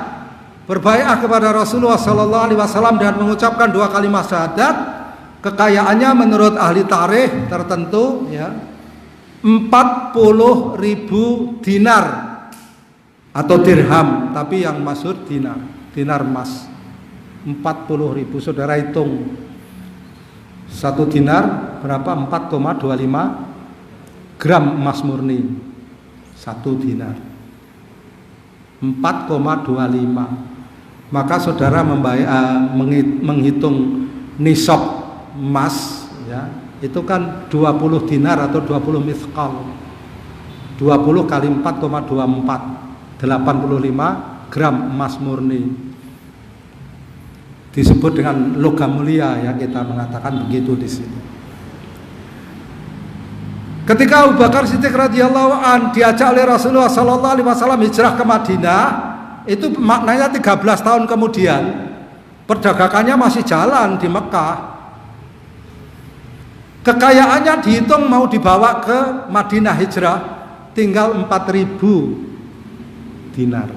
berbaiat kepada Rasulullah sallallahu alaihi wasallam dan mengucapkan 2 kalimat syahadat, kekayaannya menurut ahli tarikh tertentu ya 40.000 dinar atau dirham, tapi yang masyhur dinar emas. 40.000, saudara hitung 1 dinar berapa? 4,25 gram emas murni 1 dinar, 4,25. Maka saudara menghitung nisab emas ya, itu kan 20 dinar atau 20 mithqal. 20 kali 4,24, 85 gram emas murni. Disebut dengan logam mulia ya, kita mengatakan begitu di sini. Ketika Abu Bakar Siddiq radhiyallahu an diajak oleh Rasulullah sallallahu alaihi wasallam hijrah ke Madinah, itu maknanya 13 tahun kemudian perdagangannya masih jalan di Mekah. Kekayaannya dihitung mau dibawa ke Madinah hijrah tinggal 4.000 dinar.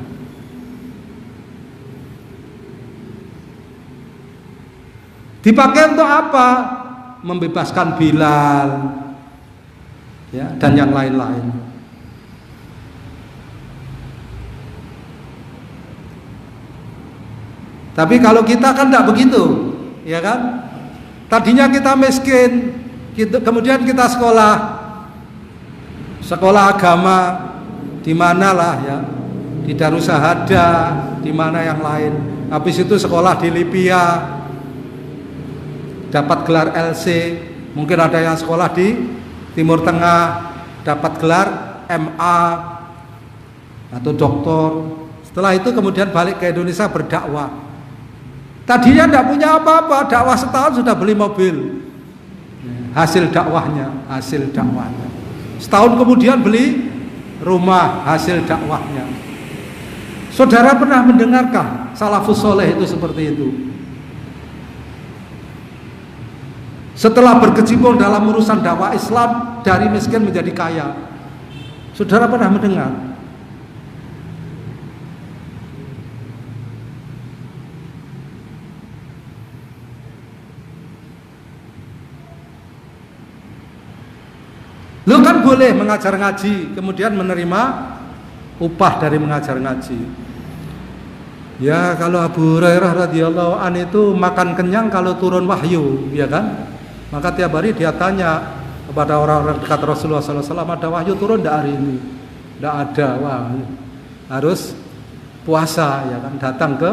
Dipakai untuk apa? Membebaskan Bilal ya, dan yang lain-lain. Tapi kalau kita kan tidak begitu, ya kan? Tadinya kita miskin, kemudian kita sekolah agama di mana lah ya, di Darussahada, di mana yang lain. Habis itu sekolah di Libya, dapat gelar LC. Mungkin ada yang sekolah di Timur Tengah, dapat gelar MA atau doktor. Setelah itu kemudian balik ke Indonesia berdakwah. Tadinya tidak punya apa-apa, dakwah setahun sudah beli mobil. Hasil dakwahnya. Setahun kemudian beli rumah, hasil dakwahnya. Saudara pernah mendengarkah salafus soleh itu seperti itu? Setelah berkecimpung dalam urusan dakwah Islam, dari miskin menjadi kaya. Saudara pernah mendengar? Lu kan boleh mengajar ngaji, kemudian menerima upah dari mengajar ngaji. Ya, kalau Abu Hurairah radhiyallahu an itu makan kenyang kalau turun wahyu, ya kan? Maka tiap hari dia tanya kepada orang-orang dekat Rasulullah SAW, ada wahyu turun tidak hari ini? Tidak ada. Wah, harus puasa, ya kan? Datang ke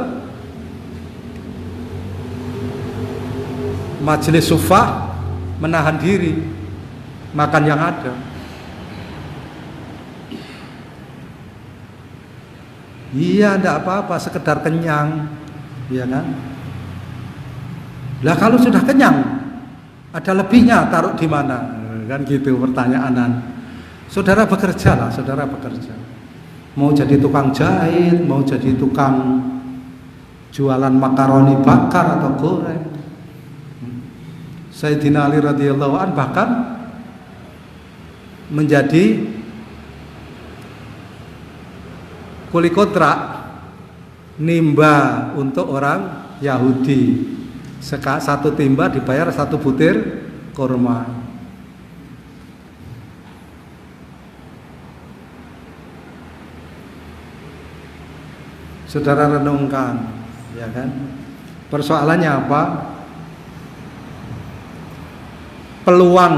majelis sufah, menahan diri, makan yang ada. Iya, tidak apa-apa, sekedar kenyang, ya kan? Lah kalau sudah kenyang, ada lebihnya, taruh di mana? Kan gitu pertanyaan. Saudara bekerja lah, saudara bekerja. Mau jadi tukang jahit, mau jadi tukang jualan makaroni bakar atau goreng. Sayyidina Ali radhiyallahu an bahkan menjadi kuli kontrak nimba untuk orang Yahudi. Satu timba dibayar 1 butir kurma. Saudara renungkan, ya kan? Persoalannya apa? Peluang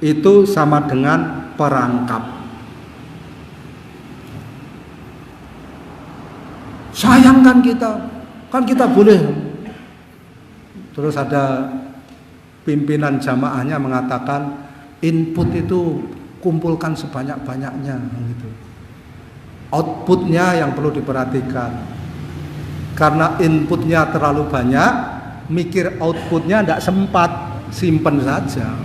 itu sama dengan perangkap. Sayangkan kita, kan kita boleh. Terus ada pimpinan jamaahnya mengatakan input itu kumpulkan sebanyak-banyaknya gitu. Outputnya yang perlu diperhatikan. Karena inputnya terlalu banyak, mikir outputnya tidak sempat, simpen saja.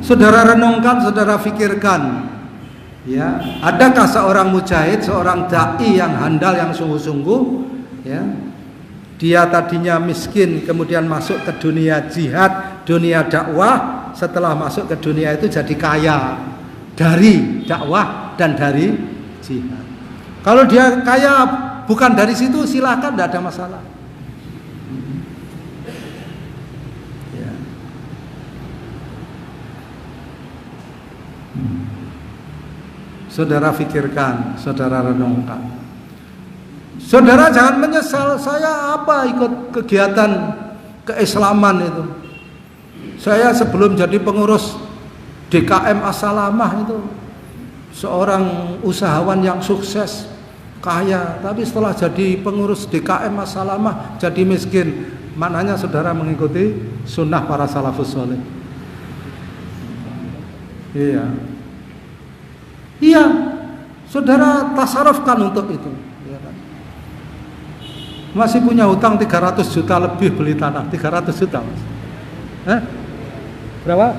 Saudara renungkan, saudara pikirkan. Ya, adakah seorang mujahid, seorang dai yang handal, yang sungguh-sungguh, ya, dia tadinya miskin, kemudian masuk ke dunia jihad, dunia dakwah, setelah masuk ke dunia itu jadi kaya dari dakwah dan dari jihad. Kalau dia kaya bukan dari situ, silakan, tidak ada masalah. Ya. Saudara pikirkan, saudara renungkan. Saudara jangan menyesal, saya apa ikut kegiatan keislaman itu. Saya sebelum jadi pengurus DKM As-Salamah itu seorang usahawan yang sukses. kaya, tapi setelah jadi pengurus DKM Masalamah jadi miskin. Maknanya saudara mengikuti sunnah para salafus soleh. Iya, iya, saudara tasarufkan untuk itu. Iya kan? Masih punya hutang 300 juta lebih beli tanah, 300 juta mas. Berapa?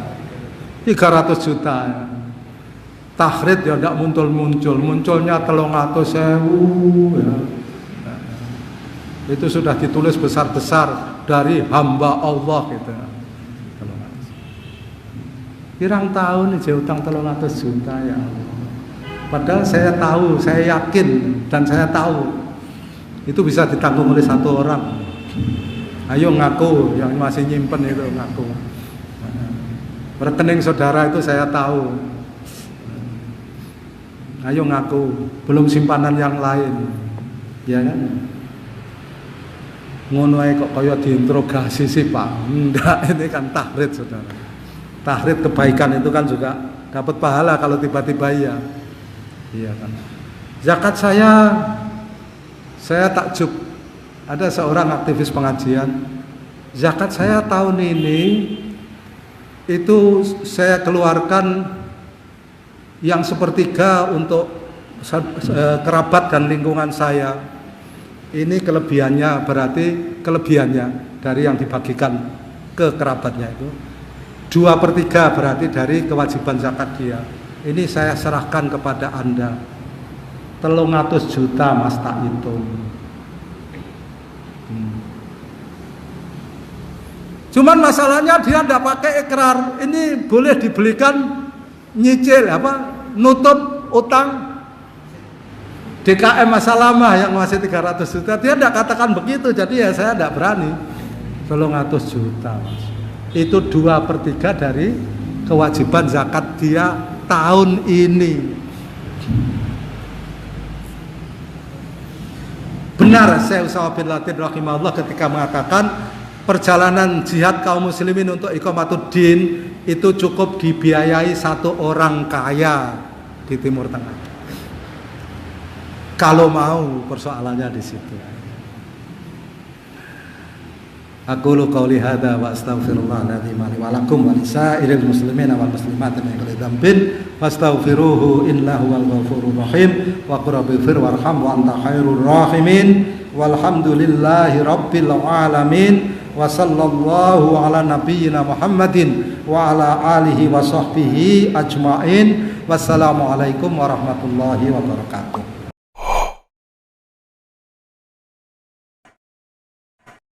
300 juta. Tahrid ya tidak muncul-muncul, munculnya 300.000 ya. Itu sudah ditulis besar-besar dari hamba Allah gitu. Pirang tahun nih utang 300 juta ya Allah. Padahal saya tahu, saya yakin dan saya tahu itu bisa ditanggung oleh satu orang. Ayo ngaku yang masih nyimpen itu ngaku. Rekening saudara itu saya tahu. Ayo ngaku, belum simpanan yang lain, ya kan? Ngono ae kok kaya diinterogasi sih Pak. Enggak, ini kan tahrid saudara. Tahrid kebaikan itu kan juga dapat pahala kalau tiba-tiba iya. Iya kan. Zakat saya takjub. Ada seorang aktivis pengajian. Zakat saya tahun ini itu saya keluarkan yang sepertiga untuk kerabat dan lingkungan saya. Ini kelebihannya, berarti kelebihannya dari yang dibagikan ke kerabatnya itu 2/3 berarti dari kewajiban zakat dia. Ini saya serahkan kepada Anda 300 juta mas tak hitung. Cuman masalahnya dia tidak pakai ikrar. Ini boleh dibelikan nyicil nutup utang DKM Masalamah yang masih 300 juta. Dia tidak katakan begitu, jadi ya saya tidak berani. 300 juta mas. Itu 2/3 dari kewajiban zakat dia tahun ini. Benar Syekh Utsama bin Laden rahimahullah ketika mengatakan perjalanan jihad kaum muslimin untuk iqamatuddin itu cukup dibiayai satu orang kaya di Timur Tengah. Kalau mau, persoalannya di situ. Aqulu qouli hadza wa astaghfirullahal-azim li wa lakum wa lisairil muslimina wal muslimat min kulli dhanbin fastaghfiruhu innahu huwal ghafurur rahim wa qul rabbighfir warham wa anta khairur rahimin walhamdulillahi rabbil alamin. Wa sallallahu ala nabiyyina Muhammadin wa ala alihi wa sahbihi ajmain. Wassalamualaikum warahmatullahi wabarakatuh.